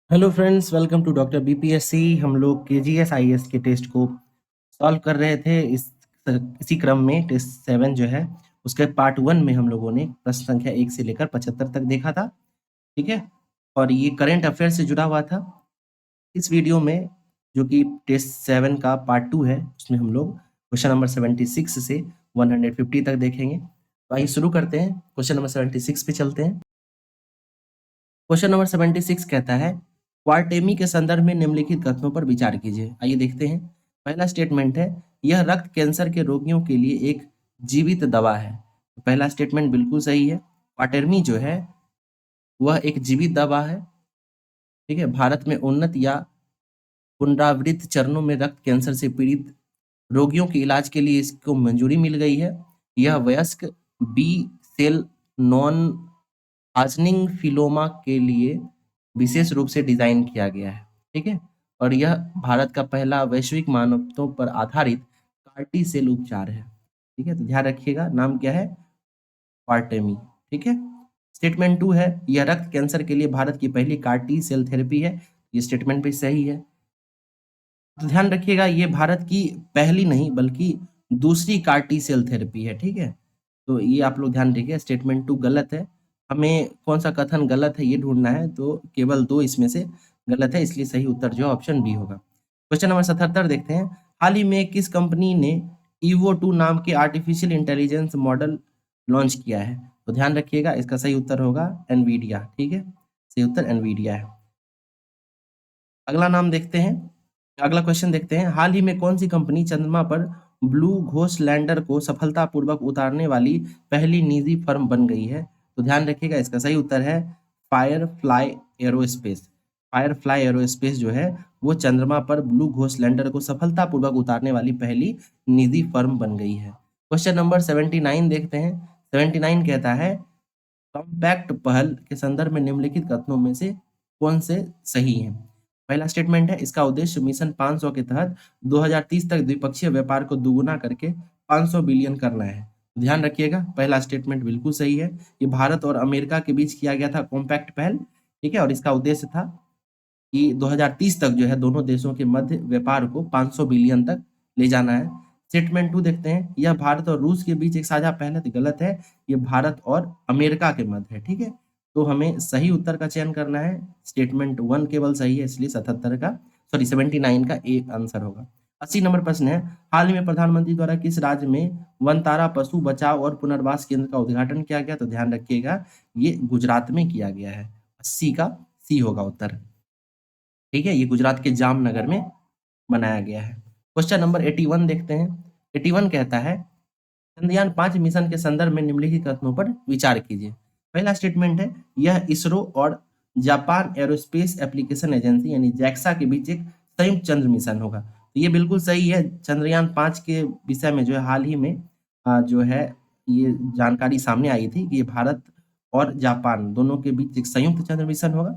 Hello friends, welcome to doctor BPSC. हम लोग KGS IAS के टेस्ट को सॉल्व कर रहे थे। इसी क्रम में टेस्ट 7 जो है उसके पार्ट 1 में हम लोगों ने प्रश्न संख्या 1 से लेकर 75 तक देखा था। ठीक है, और ये करंट अफेयर से जुड़ा हुआ था। इस वीडियो में जो कि टेस्ट 7 का पार्ट 2 है, उसमें हम लोग क्वेश्चन नंबर 76 से 150 तक देखेंगे। तो आइए शुरू करते हैं। क्वेश्चन नंबर 76 पे चलते हैं। क्वेश्चन नंबर 76 कहता है, क्वार्टेमी के संदर्भ में निम्नलिखित कथनों पर विचार कीजिए। आइए देखते हैं। पहला स्टेटमेंट है, यह रक्त कैंसर के रोगियों के लिए एक जीवित दवा है। तो पहला स्टेटमेंट बिल्कुल सही है। क्वार्टेमी जो है वह एक जीवित दवा है। ठीक है, भारत में उन्नत या पुनरावृत्त चरणों में रक्त कैंसर से पीड़ित रोगियों के इलाज के लिए इसको मंजूरी मिल गई है। यह वयस्क बी सेल नॉन हाजनिंग फिलोमा के लिए विशेष रूप से डिजाइन किया गया है। ठीक है, और यह भारत का पहला वैश्विक मानकों पर आधारित कार्टी सेल उपचार है। ठीक है, तो ध्यान रखिएगा, नाम क्या है? क्वार्टेमी। ठीक है। स्टेटमेंट 2 है, यह रक्त कैंसर के लिए भारत की पहली कार्टी सेल थेरेपी है। ये स्टेटमेंट भी सही है। तो ध्यान रखिएगा, ये भारत की पहली नहीं बल्कि दूसरी कार्टी सेल थेरेपी है। ठीक है, तो ये आप लोग ध्यान रखिए। स्टेटमेंट 2 गलत है। हमें कौन सा कथन गलत है ये ढूंढना है, तो केवल 2 इसमें से गलत है, इसलिए सही उत्तर जो है ऑप्शन बी होगा। क्वेश्चन नंबर 77 देखते हैं। हाल ही में किस कंपनी ने ईवो 2 नाम के आर्टिफिशियल इंटेलिजेंस मॉडल लॉन्च किया है? तो ध्यान रखिएगा, इसका सही उत्तर होगा एनवीडिया। ठीक है, सही उत्तर एनवीडिया है। अगला नाम देखते हैं। अगला क्वेश्चन देखते हैं। हाल ही में कौन सी कंपनी चंद्रमा पर ब्लू घोस्ट लैंडर को सफलतापूर्वक उतारने वाली पहली निजी फर्म बन गई है? तो ध्यान रखिएगा, इसका सही उत्तर है फायरफ्लाई एरोस्पेस। फायरफ्लाई एरोस्पेस जो है वो चंद्रमा पर ब्लू घोस्ट लैंडर को सफलतापूर्वक उतारने वाली पहली निजी फर्म बन गई है। क्वेश्चन नंबर 79 देखते हैं। 79 कहता है, कॉम्पैक्ट पहल के संदर्भ में निम्नलिखित कथनों में से कौन से सही हैं? पहला स्टेटमेंट है, इसका उद्देश्य मिशन 500 के तहत 2030 तक द्विपक्षीय व्यापार को दुगुना करके 500 बिलियन करना है। ध्यान रखिएगा, पहला स्टेटमेंट बिल्कुल सही है। ये भारत और अमेरिका के बीच किया गया था कॉम्पैक्ट पहल। ठीक है, और इसका उद्देश्य था कि 2030 तक जो है दोनों देशों के मध्य व्यापार को 500 बिलियन तक ले जाना है। स्टेटमेंट 2 देखते हैं। यह भारत और रूस के बीच एक साझा पहल है। तो गलत है, ये भारत और अमेरिका के मध्य है। ठीक है, तो हमें सही उत्तर का चयन करना है। स्टेटमेंट 1 केवल सही है, इसलिए 77 का 79 का ए आंसर होगा। 80 नंबर प्रश्न है, हाल ही में प्रधानमंत्री द्वारा किस राज्य में वनतारा पशु बचाव और पुनर्वास केंद्र का उद्घाटन किया गया? तो ध्यान रखिएगा, ये गुजरात में किया गया है। 80 का सी होगा उत्तर। ठीक है, ये गुजरात के जामनगर में बनाया गया है। क्वेश्चन नंबर 81 देखते हैं। 81 कहता है, चंद्रयान 5 मिशन के संदर्भ में निम्नलिखित कथनों पर विचार कीजिए। पहला स्टेटमेंट है, यह इसरो और जापान एरोस्पेस एप्लीकेशन एजेंसी यानी जैक्सा के बीच एक संयुक्त चंद्र मिशन होगा। तो ये बिल्कुल सही है। चंद्रयान 5 के विषय में जो है हाल ही में जो है ये जानकारी सामने आई थी कि ये भारत और जापान दोनों के बीच एक संयुक्त चंद्र मिशन होगा।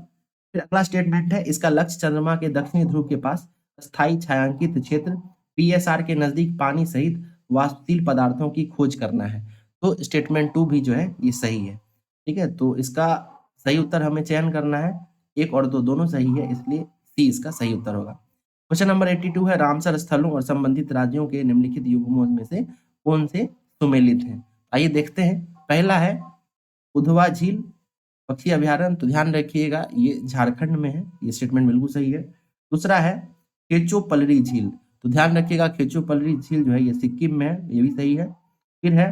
फिर अगला स्टेटमेंट है, इसका लक्ष्य चंद्रमा के दक्षिणी ध्रुव के पास स्थायी छायांकित क्षेत्र पीएसआर के नजदीक पानी सहित वाष्पशील पदार्थों की खोज करना है। तो स्टेटमेंट 2 भी जो है ये सही है। ठीक है, तो इसका सही उत्तर हमें चयन करना है। 1 और 2 दोनों सही है, इसलिए सी इसका सही उत्तर होगा। क्वेश्चन नंबर 82 है, रामसर स्थलों और संबंधित राज्यों के निम्नलिखित युग्मों में से कौन से सुमेलित हैं? आइए देखते हैं। पहला है उधवा झील पक्षी अभयारण्य। तो ध्यान रखिएगा, ये झारखंड में है। ये स्टेटमेंट बिल्कुल सही है। दूसरा है केचो पलरी झील। तो ध्यान रखिएगा, केचो पलरी झील जो है ये सिक्किम में है। ये भी सही है। फिर है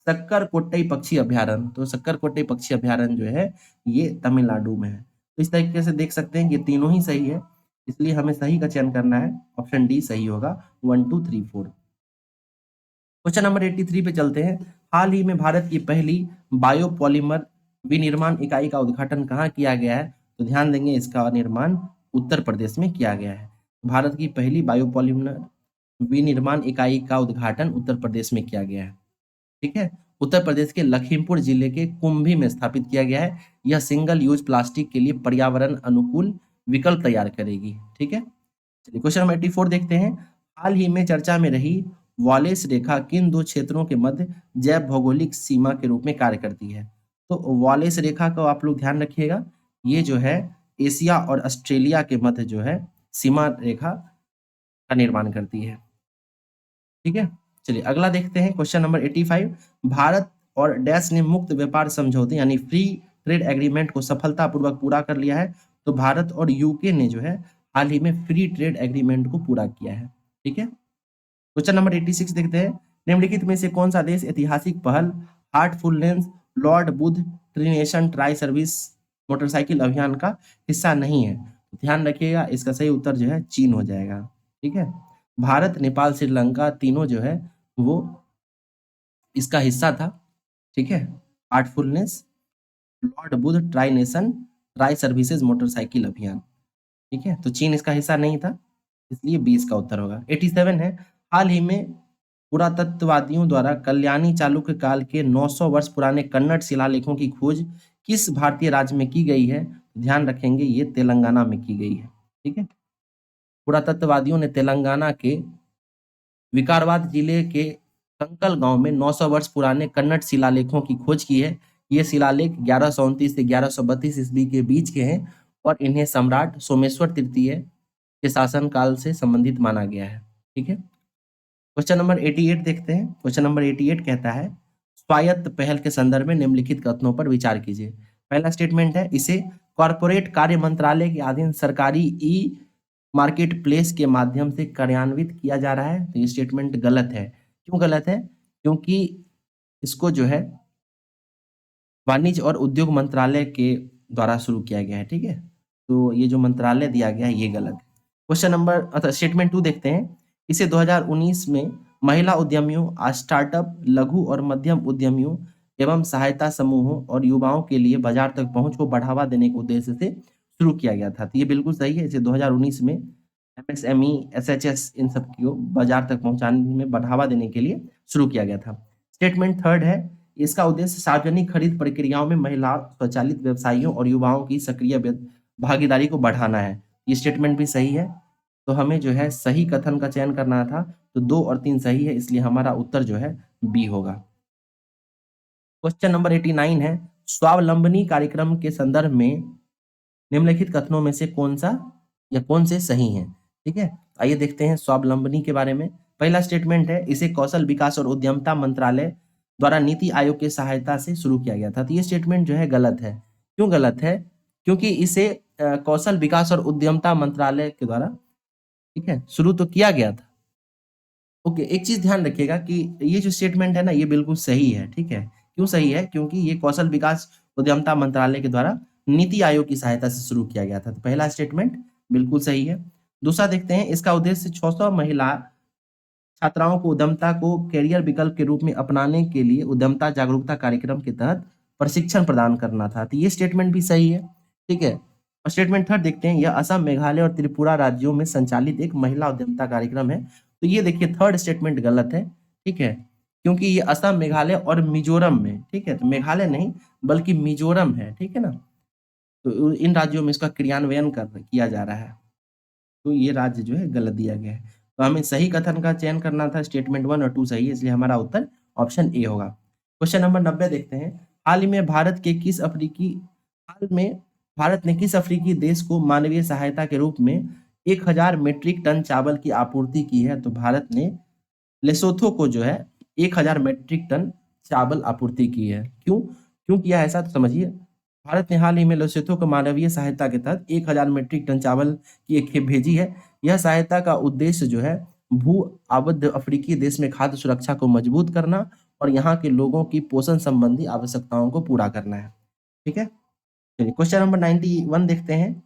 सक्कर कोट्टई पक्षी अभयारण्य। तो सक्कर कोट्टई पक्षी अभयारण्य जो है ये तमिलनाडु में है। तो इस तरीके से देख सकते हैं कि तीनों ही सही है, इसलिए हमें सही का चयन करना है। ऑप्शन डी सही होगा। 1 2 3 4। क्वेश्चन नंबर 83 पे चलते हैं। हाल ही में भारत की पहली बायोपॉलीमर विनिर्माण इकाई का उद्घाटन कहाँ किया गया है? तो ध्यान देंगे, इसका निर्माण उत्तर प्रदेश में किया गया है। भारत की पहली बायोपॉलीमर विनिर्माण इकाई का उद्घाटन उत्तर प्रदेश में किया गया है। ठीक है, उत्तर प्रदेश के लखीमपुर जिले के कुंभी में स्थापित किया गया है। यह सिंगल यूज प्लास्टिक के लिए पर्यावरण अनुकूल विकल्प तैयार करेगी। ठीक है, चलिए क्वेश्चन नंबर 84 देखते हैं। हाल ही में चर्चा में रही वॉलेस रेखा किन दो क्षेत्रों के मध्य जैव भौगोलिक सीमा के रूप में कार्य करती है? तो वॉलेस रेखा को आप लोग ध्यान रखिएगा, ये जो है एशिया और ऑस्ट्रेलिया के मध्य जो है सीमा रेखा का निर्माण करती है। ठीक है, चलिए अगला देखते हैं क्वेश्चन नंबर 85। भारत और डैश ने मुक्त व्यापार समझौते यानी फ्री ट्रेड एग्रीमेंट को सफलतापूर्वक पूरा कर लिया है। तो भारत और यूके ने जो है हाल ही में फ्री ट्रेड एग्रीमेंट को पूरा किया है। ठीक है, क्वेश्चन नंबर 86 देखते हैं। निम्नलिखित में से कौन सा देश ऐतिहासिक पहल heartfulness Lord Buddha trination tri service motorcycle अभियान का हिस्सा नहीं है? ध्यान रखिएगा, इसका सही उत्तर जो है चीन हो जाएगा। ठीक है, भारत नेपाल श्रीलंका तीनों जो है वो इसका हिस्सा था। ठीक है, Heartfulness Lord Buddha tri nation tri services motorcycle अभियान। ठीक है, तो चीन इसका हिस्सा नहीं था, इसलिए 20 का उत्तर होगा। 87 है। हाल ही में पुरातत्ववादियों द्वारा कल्याणी चालुक्य काल के 900 वर्ष पुराने कन्नड़ शिलालेखों की खोज किस भारतीय राज्य में की गई है? ध्यान रखेंगे ये तेलंगाना में की गई है। ठीक है, पुरातत्ववादियों ने तेलंगाना के विकाराबाद जिले के कंकल गांव में 900 वर्ष पुराने कन्नड़ शिलालेखों की खोज की है। ये शिलालेख 1129 से 1132 ईस्वी के बीच के हैं और इन्हें सम्राट सोमेश्वर तृतीय के शासनकाल से संबंधित माना गया है। ठीक है, क्वेश्चन नंबर 88 देखते हैं। क्वेश्चन नंबर 88 कहता है स्वायत्त पहल के संदर्भ में निम्नलिखित कथनों पर विचार कीजिए। पहला स्टेटमेंट है इसे कॉरपोरेट कार्य मंत्रालय के अधीन सरकारी ई मार्केट प्लेस के माध्यम से कार्यान्वित किया जा रहा है। तो ये स्टेटमेंट गलत है। क्यों गलत है? क्योंकि इसको जो है वाणिज्य और उद्योग मंत्रालय के द्वारा शुरू किया गया है। ठीक है, तो ये जो मंत्रालय दिया गया है ये गलत है। क्वेश्चन नंबर स्टेटमेंट 2 देखते हैं। इसे 2019 में महिला उद्यमियों स्टार्टअप लघु और मध्यम उद्यमियों एवं सहायता समूहों और युवाओं के लिए बाजार तक पहुंच को बढ़ावा देने के उद्देश्य से शुरू किया गया था। तो ये बिल्कुल सही है। इसे 2019 में एमएसएमई एसएचएस इन सब को बाजार तक पहुंचाने में बढ़ावा देने के लिए शुरू किया गया था। स्टेटमेंट 3 है इसका उद्देश्य सार्वजनिक खरीद प्रक्रियाओं में महिला स्वचालित व्यवसायियों और युवाओं की सक्रिय भागीदारी को बढ़ाना है। ये स्टेटमेंट भी सही है। तो हमें जो है सही कथन का चयन करना था, तो 2 और 3 सही है, इसलिए हमारा उत्तर जो है बी होगा। क्वेश्चन नंबर 89 है स्वावलंबनी कार्यक्रम के संदर्भ में निम्नलिखित कथनों में से कौन सा या कौन से सही हैं? ठीक है, आइए देखते हैं स्वावलंबनी के बारे में। पहला स्टेटमेंट है इसे कौशल विकास और उद्यमता मंत्रालय द्वारा नीति आयोग की सहायता से शुरू किया गया था। तो ये स्टेटमेंट जो है गलत है। क्यों गलत है? क्योंकि इसे कौशल विकास और उद्यमता मंत्रालय के द्वारा ठीक है शुरू तो किया गया था। ओके, एक चीज ध्यान रखिएगा कि ये जो स्टेटमेंट है ना ये बिल्कुल सही है। ठीक है, क्यों सही है? क्योंकि ये कौशल विकास उद्यमता मंत्रालय के द्वारा नीति आयोग की सहायता से शुरू किया गया था। तो पहला स्टेटमेंट बिल्कुल सही है। दूसरा देखते हैं इसका उद्देश्य 600 महिला छात्राओं को उद्यमता को कैरियर विकल्प के रूप में अपनाने के लिए उद्यमता जागरूकता कार्यक्रम के तहत प्रशिक्षण प्रदान करना था। तो ये स्टेटमेंट भी सही है। ठीक है, और स्टेटमेंट 3 देखते हैं यह असम मेघालय और त्रिपुरा राज्यों में संचालित एक महिला उद्यमता कार्यक्रम है। तो ये देखिए 3rd स्टेटमेंट गलत है। ठीक है, क्योंकि ये असम मेघालय और मिजोरम में, ठीक है, तो मेघालय नहीं बल्कि मिजोरम है। ठीक है ना, तो इन राज्यों में इसका क्रियान्वयन किया जा रहा है। तो ये राज्य जो है गलत दिया गया है। तो हमें सही कथन का चयन करना था। स्टेटमेंट 1 और 2 सही है, इसलिए हमारा उत्तर ऑप्शन ए होगा। क्वेश्चन नंबर 90 देखते हैं। हाल ही में भारत ने किस अफ्रीकी देश को मानवीय सहायता के रूप में 1000 मीट्रिक टन चावल की आपूर्ति की है? तो भारत ने लेसोथो को जो है 1000 मीट्रिक टन चावल आपूर्ति की है। क्यों किया है ऐसा? तो समझिए, भारत ने हाल ही में लेसोथो को मानवीय सहायता के तहत 1000 मीट्रिक टन चावल की एक खेप भेजी है। यह सहायता का उद्देश्य जो है भू आबद्ध अफ्रीकी देश में खाद्य सुरक्षा को मजबूत करना और यहाँ के लोगों की पोषण संबंधी आवश्यकताओं को पूरा करना है। ठीक है, चलिए क्वेश्चन नंबर 91 देखते हैं।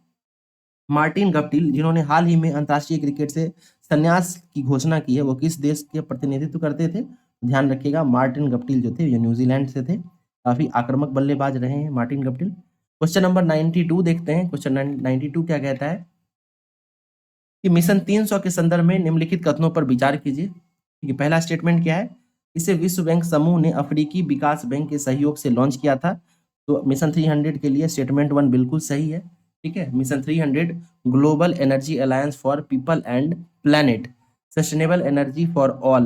मार्टिन गप्टिल जिन्होंने हाल ही में अंतर्राष्ट्रीय क्रिकेट से संन्यास की घोषणा की है वो किस देश के प्रतिनिधित्व करते थे? ध्यान रखिएगा, मार्टिन गप्टिल जो थे ये न्यूजीलैंड से थे। काफी आक्रामक बल्लेबाज रहे हैं मार्टिन गप्टिल। क्वेश्चन नंबर 92 देखते हैं। क्वेश्चन 92 क्या कहता है कि मिशन 300 के संदर्भ में निम्नलिखित कथनों पर विचार कीजिए। ठीक है, पहला स्टेटमेंट क्या है? इसे विश्व बैंक समूह ने अफ्रीकी विकास बैंक के सहयोग से लॉन्च किया था। तो मिशन 300 के लिए स्टेटमेंट 1 बिल्कुल सही है। ठीक है, mission 300 global energy alliance for people and planet, sustainable energy for all,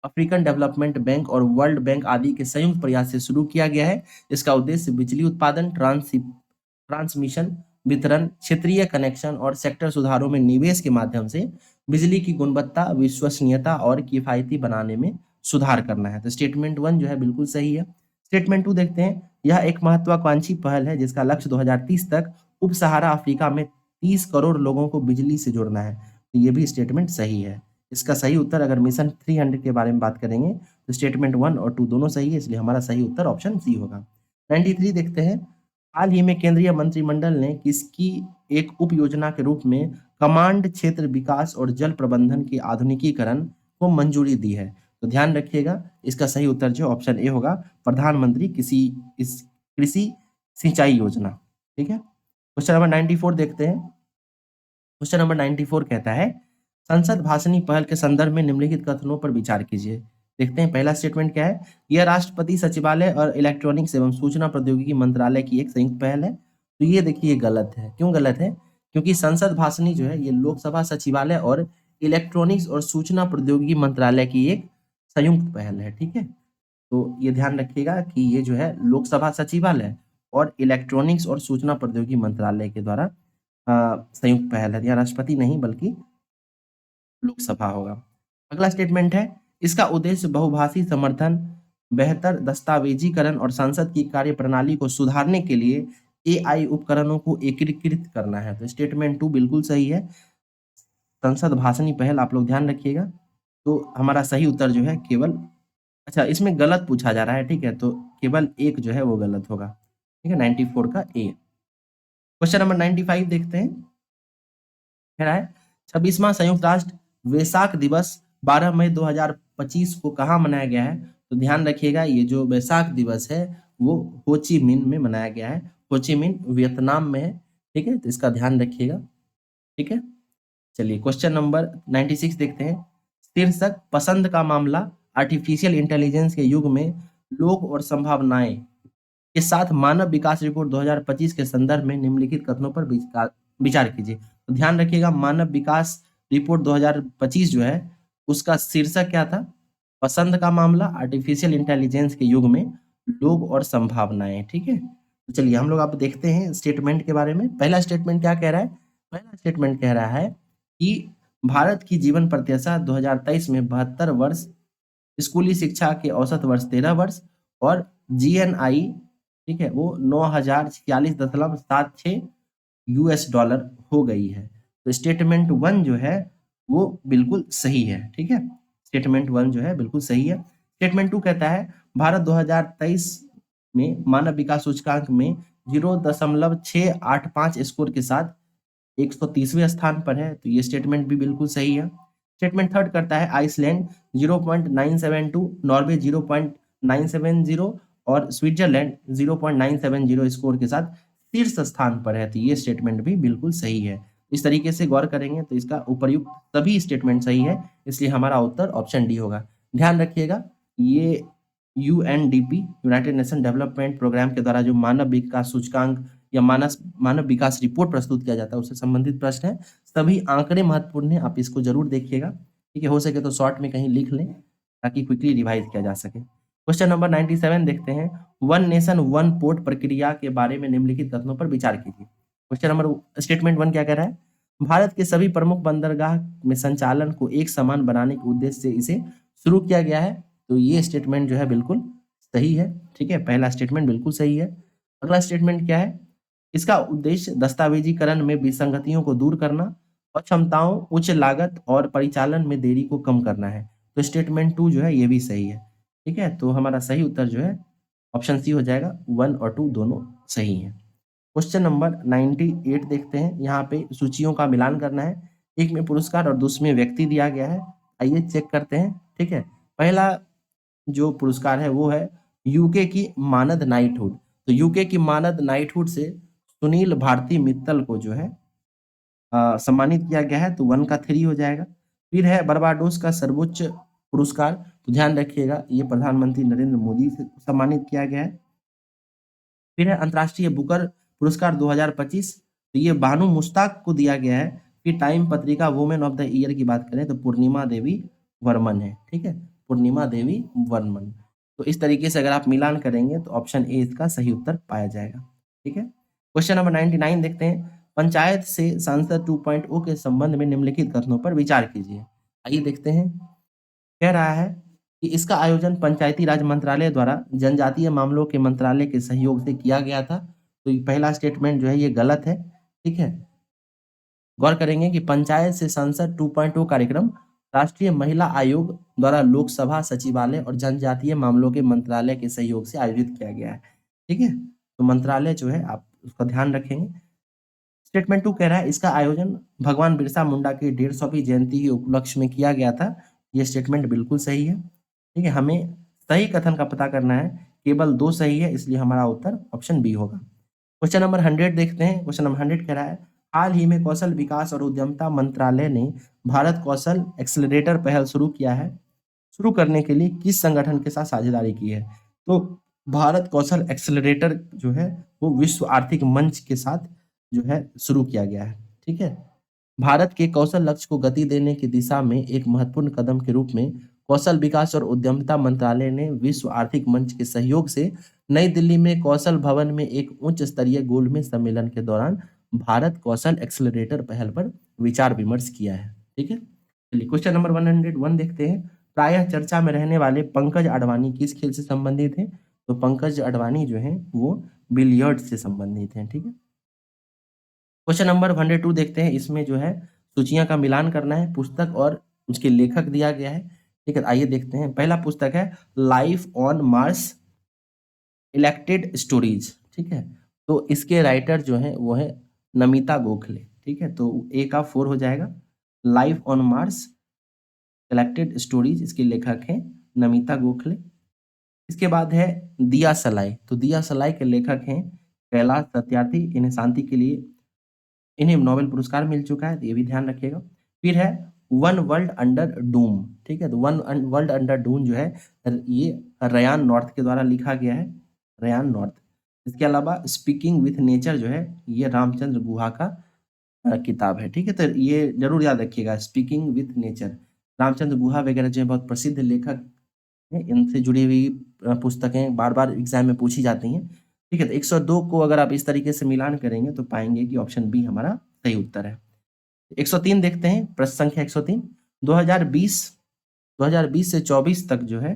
African development bank और वर्ल्ड बैंक आदि के संयुक्त प्रयास से शुरू किया गया है। इसका उद्देश्य बिजली उत्पादन, ट्रांसमिशन वितरण, क्षेत्रीय कनेक्शन और सेक्टर सुधारों में निवेश के माध्यम से बिजली की गुणवत्ता, विश्वसनीयता और किफायती बनाने में सुधार करना है। तो स्टेटमेंट 1 जो है बिल्कुल सही है। स्टेटमेंट 2 देखते हैं। यह एक महत्वाकांक्षी पहल है जिसका लक्ष्य 2030 तक उप सहारा अफ्रीका में 30 करोड़ लोगों को बिजली से जोड़ना है। तो ये भी स्टेटमेंट सही है। इसका सही उत्तर अगर मिशन 300 के बारे में बात करेंगे तो स्टेटमेंट 1 और 2 दोनों सही है, इसलिए हमारा सही उत्तर ऑप्शन सी होगा। 93 देखते हैं। हाल ही में केंद्रीय मंत्रिमंडल ने किसकी एक उप योजना के रूप में कमांड क्षेत्र विकास और जल प्रबंधन के आधुनिकीकरण को मंजूरी दी है? तो ध्यान रखिएगा, इसका सही उत्तर जो ऑप्शन ए होगा, प्रधानमंत्री कृषि सिंचाई योजना। ठीक है। क्वेश्चन नंबर 94 देखते हैं। क्वेश्चन नंबर 94 कहता है, संसद भाषणी पहल के संदर्भ में निम्नलिखित कथनों पर विचार कीजिए। देखते हैं पहला स्टेटमेंट क्या है। यह राष्ट्रपति सचिवालय और इलेक्ट्रॉनिक्स एवं सूचना प्रौद्योगिकी मंत्रालय की एक संयुक्त पहल है। तो ये देखिए गलत है। क्यों गलत है? क्योंकि संसद भाषणी जो है ये लोकसभा सचिवालय और इलेक्ट्रॉनिक्स और सूचना प्रौद्योगिकी मंत्रालय की एक संयुक्त पहल है। ठीक है। तो ये ध्यान रखिएगा कि ये जो है लोकसभा सचिवालय और इलेक्ट्रॉनिक्स और सूचना प्रौद्योगिकी मंत्रालय के द्वारा संयुक्त पहल है। या राष्ट्रपति नहीं बल्कि लोकसभा होगा। अगला स्टेटमेंट है, इसका उद्देश्य बहुभाषी समर्थन, बेहतर दस्तावेजीकरण और संसद की कार्यप्रणाली को सुधारने के लिए एआई उपकरणों को एकीकृत करना है। तो स्टेटमेंट 2 बिल्कुल सही है। संसद भाषणी पहल आप लोग ध्यान रखिएगा। तो हमारा सही उत्तर जो है केवल, अच्छा इसमें गलत पूछा जा रहा है। ठीक है, तो केवल एक जो है वो गलत होगा। ठीक है, 94 का ए। क्वेश्चन नंबर 95 देखते हैं। कह रहा है 26वां संयुक्त राष्ट्र वैसाख दिवस 12 मई 2025 को कहाँ मनाया गया है? तो ध्यान रखिएगा, ये जो वैसाख दिवस है वो हो ची मिन्ह में मनाया गया है। हो ची मिन्ह वियतनाम में है। ठीक है, तो इसका ध्यान रखिएगा। ठीक है, चलिए क्वेश्चन नंबर 96 देखते हैं। शीर्षक पसंद का मामला, आर्टिफिशियल इंटेलिजेंस के युग में लोग और संभावनाएं के साथ मानव विकास रिपोर्ट 2025 के संदर्भ में निम्नलिखित कथनों पर विचार कीजिए। तो ध्यान रखिएगा, मानव विकास रिपोर्ट 2025 जो है उसका शीर्षक क्या था? पसंद का मामला, आर्टिफिशियल इंटेलिजेंस के युग में लोग और संभावनाएं। ठीक है, तो चलिए हम लोग आप देखते हैं स्टेटमेंट के बारे में। पहला स्टेटमेंट क्या कह रहा है? पहला स्टेटमेंट कह रहा है कि भारत की जीवन प्रत्याशा 2023 में 72 वर्ष, स्कूली शिक्षा के औसत वर्ष 13 वर्ष और जीएनआई, ठीक है, वो 9046.76 यूएस डॉलर हो गई है। तो स्टेटमेंट 1 जो है वो बिल्कुल सही है। ठीक है, स्टेटमेंट 1 जो है बिल्कुल सही है। स्टेटमेंट 2 कहता है भारत 2023 में मानव विकास सूचकांक में 0.685 स्कोर के साथ 130वें स्थान पर है। तो ये स्टेटमेंट भी बिल्कुल सही है। स्टेटमेंट थर्ड करता है आइसलैंड 0.972, नॉर्वे 0.970 और स्विट्जरलैंड 0.970 स्कोर के साथ शीर्ष स्थान पर है। तो ये स्टेटमेंट भी बिल्कुल सही है। इस तरीके से गौर करेंगे तो इसका उपर्युक्त सभी स्टेटमेंट सही है, इसलिए हमारा उत्तर ऑप्शन डी होगा। ध्यान रखिएगा, ये UNDP, United Nation development programme के द्वारा जो मानव विकास सूचकांक या मानव विकास रिपोर्ट प्रस्तुत किया जाता है उससे संबंधित प्रश्न है। सभी आंकड़े महत्वपूर्ण है, आप इसको जरूर देखिएगा। ठीक है, हो सके तो शॉर्ट में कहीं लिख लें ताकि क्विकली रिवाइज किया जा सके। क्वेश्चन नंबर 97 देखते हैं। वन नेशन वन पोर्ट प्रक्रिया के बारे में निम्नलिखित कथनों पर विचार कीजिए। क्वेश्चन नंबर स्टेटमेंट 1 क्या कह रहा है? भारत के सभी प्रमुख बंदरगाह में संचालन को एक समान बनाने के उद्देश्य से इसे शुरू किया गया है। तो ये स्टेटमेंट जो है बिल्कुल सही है। ठीक है, पहला स्टेटमेंट बिल्कुल सही है। अगला स्टेटमेंट क्या है? इसका उद्देश्य दस्तावेजीकरण में विसंगतियों को दूर करना, अक्षमताओं, उच्च लागत और परिचालन में देरी को कम करना है। तो स्टेटमेंट 2 जो है ये भी सही है। ठीक है, तो हमारा सही उत्तर जो है ऑप्शन सी हो जाएगा। 1 और 2 दोनों सही हैं। क्वेश्चन नंबर 98 देखते हैं। यहाँ पे सूचियों का मिलान करना है। एक में पुरस्कार और दूसरे में व्यक्ति दिया गया है। आइए चेक करते हैं। ठीक है, पहला जो पुरस्कार है वो है यूके की मानद नाइटहुड। तो यूके की मानद नाइटहुड से सुनील भारती मित्तल को जो है सम्मानित किया गया है। तो 1 का 3 हो जाएगा। फिर है बर्बाडोस का सर्वोच्च पुरस्कार। तो ध्यान रखिएगा, ये प्रधानमंत्री नरेंद्र मोदी से सम्मानित किया गया है। फिर है अंतर्राष्ट्रीय बुकर पुरस्कार 2025। तो ये बानू मुश्ताक को दिया गया है। फिर टाइम पत्रिका वुमेन ऑफ द ईयर की बात करें तो पूर्णिमा देवी वर्मन है। ठीक है, पूर्णिमा देवी वर्मन। तो इस तरीके से अगर आप मिलान करेंगे तो ऑप्शन ए इसका सही उत्तर पाया जाएगा। ठीक है, क्वेश्चन नंबर 99 देखते हैं। पंचायत से संसद 2.0 के संबंध में निम्नलिखित कथनों पर विचार कीजिए। आइए देखते हैं। कह रहा है कि इसका आयोजन पंचायती राज मंत्रालय द्वारा जनजातीय मामलों के मंत्रालय के सहयोग से किया गया था। तो ये पहला स्टेटमेंट जो है ये गलत है। ठीक है, गौर करेंगे कि पंचायत से संसद 2.0 कार्यक्रम राष्ट्रीय महिला आयोग द्वारा लोकसभा सचिवालय और जनजातीय मामलों के मंत्रालय के सहयोग से आयोजित किया गया है। ठीक है, तो मंत्रालय जो है आप उसका ध्यान रखेंगे। स्टेटमेंट 2 कह रहा है इसका आयोजन भगवान बिरसा मुंडा की 150वीं जयंती के उपलक्ष्य में किया गया था। ये स्टेटमेंट बिल्कुल सही है। ठीक है, हमें सही कथन का पता करना है, केवल 2 सही है, इसलिए हमारा उत्तर ऑप्शन बी होगा। क्वेश्चन नंबर 100 देखते हैं। क्वेश्चन नंबर 100 कह रहा है हाल ही में कौशल विकास और उद्यमिता मंत्रालय ने भारत कौशल एक्सेलरेटर पहल शुरू किया है। शुरू करने के लिए किस संगठन के साथ साझेदारी की है? तो भारत कौशल एक्सेलरेटर जो है वो विश्व आर्थिक मंच के साथ जो है शुरू किया गया है। ठीक है, भारत के कौशल लक्ष्य को गति देने की दिशा में एक महत्वपूर्ण कदम के रूप में कौशल विकास और उद्यमिता मंत्रालय ने विश्व आर्थिक मंच के सहयोग से नई दिल्ली में कौशल भवन में एक उच्च स्तरीय गोलमेज सम्मेलन के दौरान भारत कौशल एक्सेलरेटर पहल पर विचार विमर्श किया है। ठीक है, चलिए क्वेश्चन नंबर 101 देखते हैं। प्रायः चर्चा में रहने वाले पंकज अडवाणी किस खेल से संबंधित हैं? तो पंकज अडवाणी जो हैं वो बिलियर्ड से संबंधित हैं। ठीक है, क्वेश्चन नंबर 102 देखते हैं। इसमें जो है सूचियां का मिलान करना है, पुस्तक और उसके लेखक दिया गया है। ठीक है, आइए देखते हैं। पहला पुस्तक है life on Mars elected stories. ठीक है, तो इसके राइटर जो है वो है नमिता गोखले। ठीक है, तो ए का 4 हो जाएगा। Life on Mars collected stories, इसके लेखक हैं नमिता गोखले। इसके बाद है दिया सलाई। तो दिया सलाई के लेखक हैं कैलाश सत्यार्थी। इन्हें शांति के लिए इन्हें नोबेल पुरस्कार मिल चुका है, तो ये भी ध्यान रखिएगा। फिर है वन वर्ल्ड अंडर डूम। ठीक है, तो वन वर्ल्ड अंडर डूम जो है ये रयान नॉर्थ के द्वारा लिखा गया है, रयान नॉर्थ। इसके अलावा स्पीकिंग विथ नेचर जो है ये रामचंद्र गुहा का किताब है। ठीक है, तो ये जरूर याद रखिएगा, speaking with nature. Ramachandra Guha वगैरह जो है बहुत प्रसिद्ध लेखक हैं, इनसे जुड़ी हुई पुस्तकें बार बार एग्जाम में पूछी जाती हैं। ठीक है, तो 102 को अगर आप इस तरीके से मिलान करेंगे तो पाएंगे कि ऑप्शन बी हमारा सही उत्तर है। 103 देखते हैं। प्रश्न संख्या 103, 2020 2020 से 24 तक जो है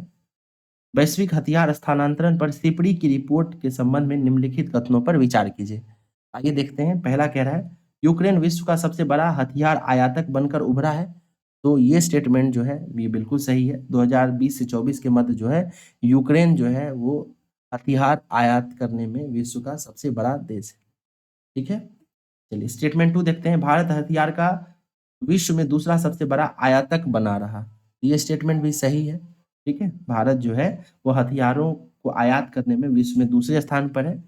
वैश्विक हथियार स्थानांतरण पर सिपड़ी की रिपोर्ट के संबंध में निम्नलिखित कथनों पर विचार कीजिए। आइए देखते हैं। पहला कह रहा है यूक्रेन विश्व का सबसे बड़ा हथियार आयातक बनकर उभरा है। तो ये स्टेटमेंट जो है ये बिल्कुल सही है। 2020 से 24 के मध्य जो है यूक्रेन जो है वो हथियार आयात करने में विश्व का सबसे बड़ा देश है। ठीक है, चलिए स्टेटमेंट 2 देखते हैं। भारत हथियार का विश्व में दूसरा सबसे बड़ा आयातक बना रहा। ये स्टेटमेंट भी सही है। ठीक है, भारत जो है वो हथियारों को आयात करने में विश्व में दूसरे स्थान पर है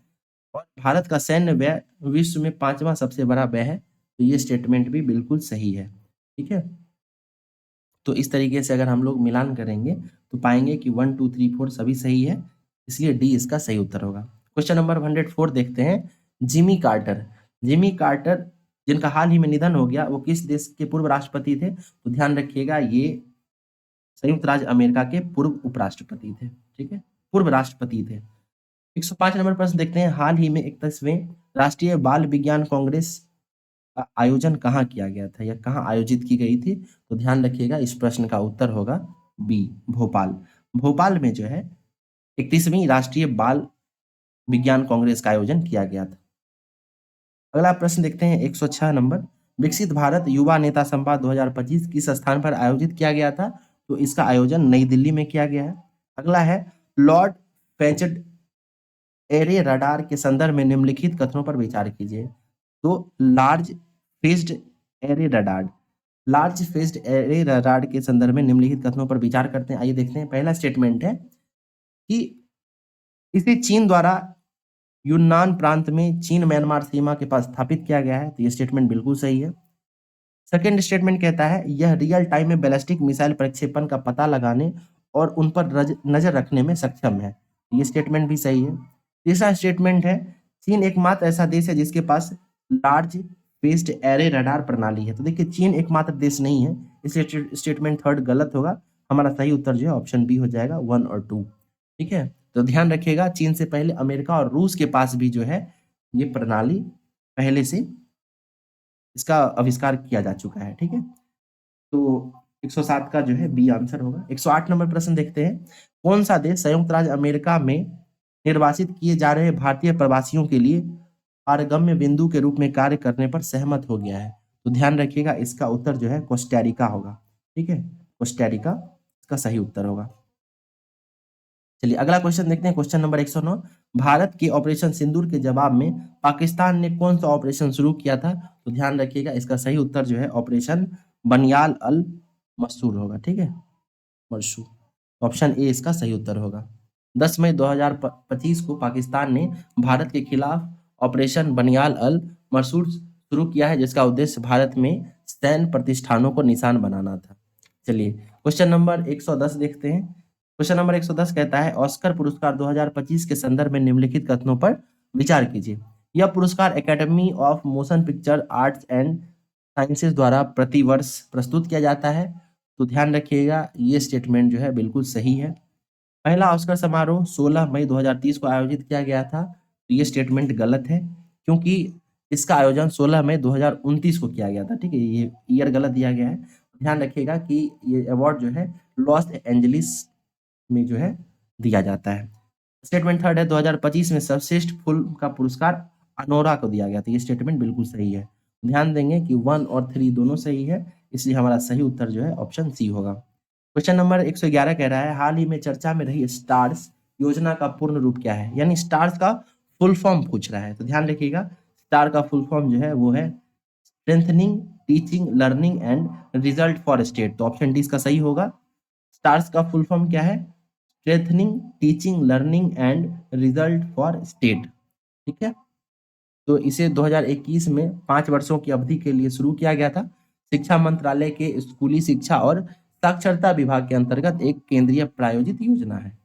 और भारत का सैन्य व्यय विश्व में 5वां सबसे बड़ा व्यय है। तो ये स्टेटमेंट भी बिल्कुल सही है। ठीक है, तो इस तरीके से अगर हम लोग मिलान करेंगे तो पाएंगे कि 1 2 3 4 सभी सही है, इसलिए डी इसका सही उत्तर होगा। क्वेश्चन नंबर 104 देखते हैं। Jimmy Carter. जिमी कार्टर जिनका हाल ही में निधन हो गया, वो किस देश के पूर्व राष्ट्रपति थे? तो ध्यान रखिएगा ये संयुक्त राज्य अमेरिका के पूर्व उपराष्ट्रपति थे। ठीक है, पूर्व राष्ट्रपति थे। 105 नंबर प्रश्न देखते हैं। हाल ही में 31वें राष्ट्रीय बाल विज्ञान कांग्रेस का आयोजन कहाँ किया गया था या कहाँ आयोजित की गई थी? तो ध्यान रखिएगा इस प्रश्न का उत्तर होगा बी, भोपाल। भोपाल में जो है 31वीं राष्ट्रीय बाल विज्ञान कांग्रेस का आयोजन किया गया था। अगला प्रश्न देखते हैं 106 नंबर। विकसित भारत युवा नेता संवाद 2025 किस स्थान पर आयोजित किया गया था? तो इसका आयोजन नई दिल्ली में किया गया है। अगला है लॉर्ड पेचेट एरे रडार के संदर्भ में निम्नलिखित कथनों पर विचार कीजिए। तो large phased array radar, large phased array radar के संदर्भ में निम्नलिखित कथनों पर विचार करते हैं। आइए देखते हैं। पहला स्टेटमेंट है कि इसे चीन द्वारा यूनान प्रांत में चीन म्यांमार सीमा के पास स्थापित किया गया है। तो ये स्टेटमेंट बिल्कुल सही है। सेकेंड स्टेटमेंट कहता है यह रियल टाइम में बैलिस्टिक मिसाइल प्रक्षेपण का पता लगाने और उन पर नजर रखने में सक्षम है। ये स्टेटमेंट भी सही है। तीसरा स्टेटमेंट है चीन एकमात्र ऐसा देश है जिसके पास लार्ज फेज्ड एरे रडार प्रणाली है। तो देखिए चीन एकमात्र देश नहीं है, इसलिए स्टेटमेंट थर्ड गलत होगा। हमारा सही उत्तर जो है ऑप्शन बी हो जाएगा, 1 और 2। ठीक है, तो ध्यान रखिएगा चीन से पहले अमेरिका और रूस के पास भी जो है ये प्रणाली पहले से इसका आविष्कार किया जा चुका है। ठीक है, तो 107 का जो है बी आंसर होगा। 108 नंबर प्रश्न देखते हैं, कौन सा देश संयुक्त राज्य अमेरिका में निर्वासित किए जा रहे भारतीय प्रवासियों के लिए पारगम्य बिंदु के रूप में कार्य करने पर सहमत हो गया है? तो ध्यान रखिएगा, इसका उत्तर जो है कोस्टारिका होगा। ठीक है, कोस्टारिका इसका सही उत्तर होगा। चलिए अगला क्वेश्चन देखते हैं, क्वेश्चन नंबर 109, भारत के ऑपरेशन सिंदूर के जवाब में पाकिस्तान ने कौन सा ऑपरेशन शुरू किया था? तो ध्यान रखिएगा, इसका सही उत्तर जो है ऑपरेशन बनियाल अल मसूर होगा। ठीक है, मरशू, ऑप्शन ए इसका सही उत्तर होगा। 10 मई 2025 को पाकिस्तान ने भारत के खिलाफ ऑपरेशन बनियाल अल मसूर शुरू किया है, जिसका उद्देश्य भारत में सैन्य प्रतिष्ठानों को निशान बनाना था। चलिए क्वेश्चन नंबर 110 देखते हैं। क्वेश्चन नंबर 110 कहता है, ऑस्कर पुरस्कार 2025 के संदर्भ में निम्नलिखित कथनों पर विचार कीजिए। यह पुरस्कार academy of motion picture arts and sciences द्वारा प्रतिवर्ष प्रस्तुत किया जाता है। तो ध्यान रखिएगा, ये स्टेटमेंट जो है बिल्कुल सही है। पहला ऑस्कर समारोह 16 मई 2030 को आयोजित किया गया था। तो ये स्टेटमेंट गलत है, क्योंकि इसका आयोजन 16 मई 2029 को किया गया था। ठीक है, ये ईयर गलत दिया गया है। ध्यान रखिएगा कि ये अवार्ड जो है लॉस एंजलिस में जो है दिया जाता है। स्टेटमेंट थर्ड है, 2025 में सर्वश्रेष्ठ फिल्म का पुरस्कार अनोरा को दिया गया था। ये स्टेटमेंट बिल्कुल सही है। ध्यान देंगे कि 1 और 3 दोनों सही है, इसलिए हमारा सही उत्तर जो है ऑप्शन सी होगा। क्वेश्चन नंबर 111 कह रहा है, हाल ही में चर्चा में रही स्टार्स योजना का पूर्ण रूप क्या है? यानी स्टार्स का फुल फॉर्म पूछ रहा है। तो ध्यान रखिएगा, स्टार का फुल फॉर्म जो है वो है strengthening teaching learning and result for state. तो ऑप्शन डी इसका सही होगा। स्टार्स का फुल फॉर्म क्या है? Strengthening teaching learning and result for state. ठीक है, तो इसे 2021 में 5 वर्षों की अवधि के लिए शुरू किया गया था। शिक्षा मंत्रालय के स्कूली शिक्षा और साक्षरता विभाग के अंतर्गत एक केंद्रीय प्रायोजित योजना है।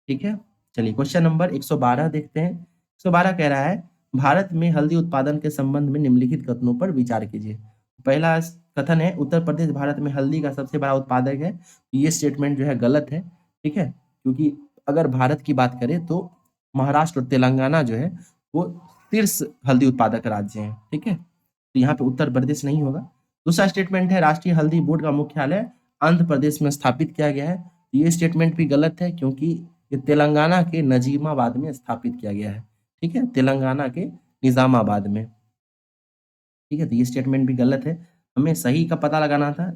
ठीक है, चलिए क्वेश्चन नंबर 112 देखते हैं। 112 कह रहा है, भारत में हल्दी उत्पादन के संबंध में निम्नलिखित कथनों पर विचार कीजिए। पहला कथन है, उत्तर प्रदेश भारत में हल्दी का सबसे बड़ा उत्पादक है। ये स्टेटमेंट जो है गलत है। ठीक है, क्योंकि अगर भारत की बात करें तो महाराष्ट्र और तेलंगाना जो है वो शीर्ष हल्दी उत्पादक राज्य हैं। ठीक है, तो यहाँ पे उत्तर प्रदेश नहीं होगा। दूसरा स्टेटमेंट है, राष्ट्रीय हल्दी बोर्ड का मुख्यालय आंध्र प्रदेश में स्थापित किया गया है। ये स्टेटमेंट भी गलत है, क्योंकि ये तेलंगाना के नजीमाबाद में स्थापित किया गया है। ठीक है, तेलंगाना के निजामाबाद में। ठीक है, तो ये स्टेटमेंट भी गलत है। हमें सही का पता लगाना था,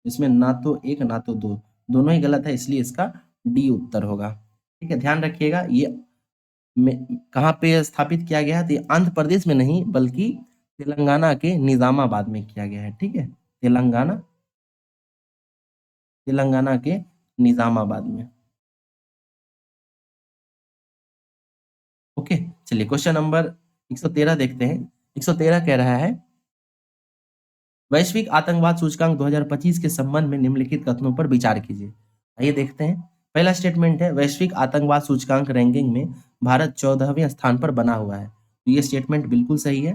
इसमें ना तो एक ना तो दो, दोनों ही गलत है, इसलिए इसका डी उत्तर होगा। ठीक है, ध्यान रखिएगा, ये कहाँ पे स्थापित किया गया है? तो ये आंध्र प्रदेश में नहीं, बल्कि तेलंगाना के निजामाबाद में किया गया है। ठीक है, तेलंगाना के निजामाबाद में। ओके, चलिए क्वेश्चन नंबर 113 देखते हैं। 113 कह रहा है, वैश्विक आतंकवाद सूचकांक 2025 के संबंध में निम्नलिखित कथनों पर विचार कीजिए। आइए देखते हैं। पहला स्टेटमेंट है, वैश्विक आतंकवाद सूचकांक रैंकिंग में भारत 14वें स्थान पर बना हुआ है। तो ये स्टेटमेंट बिल्कुल सही है।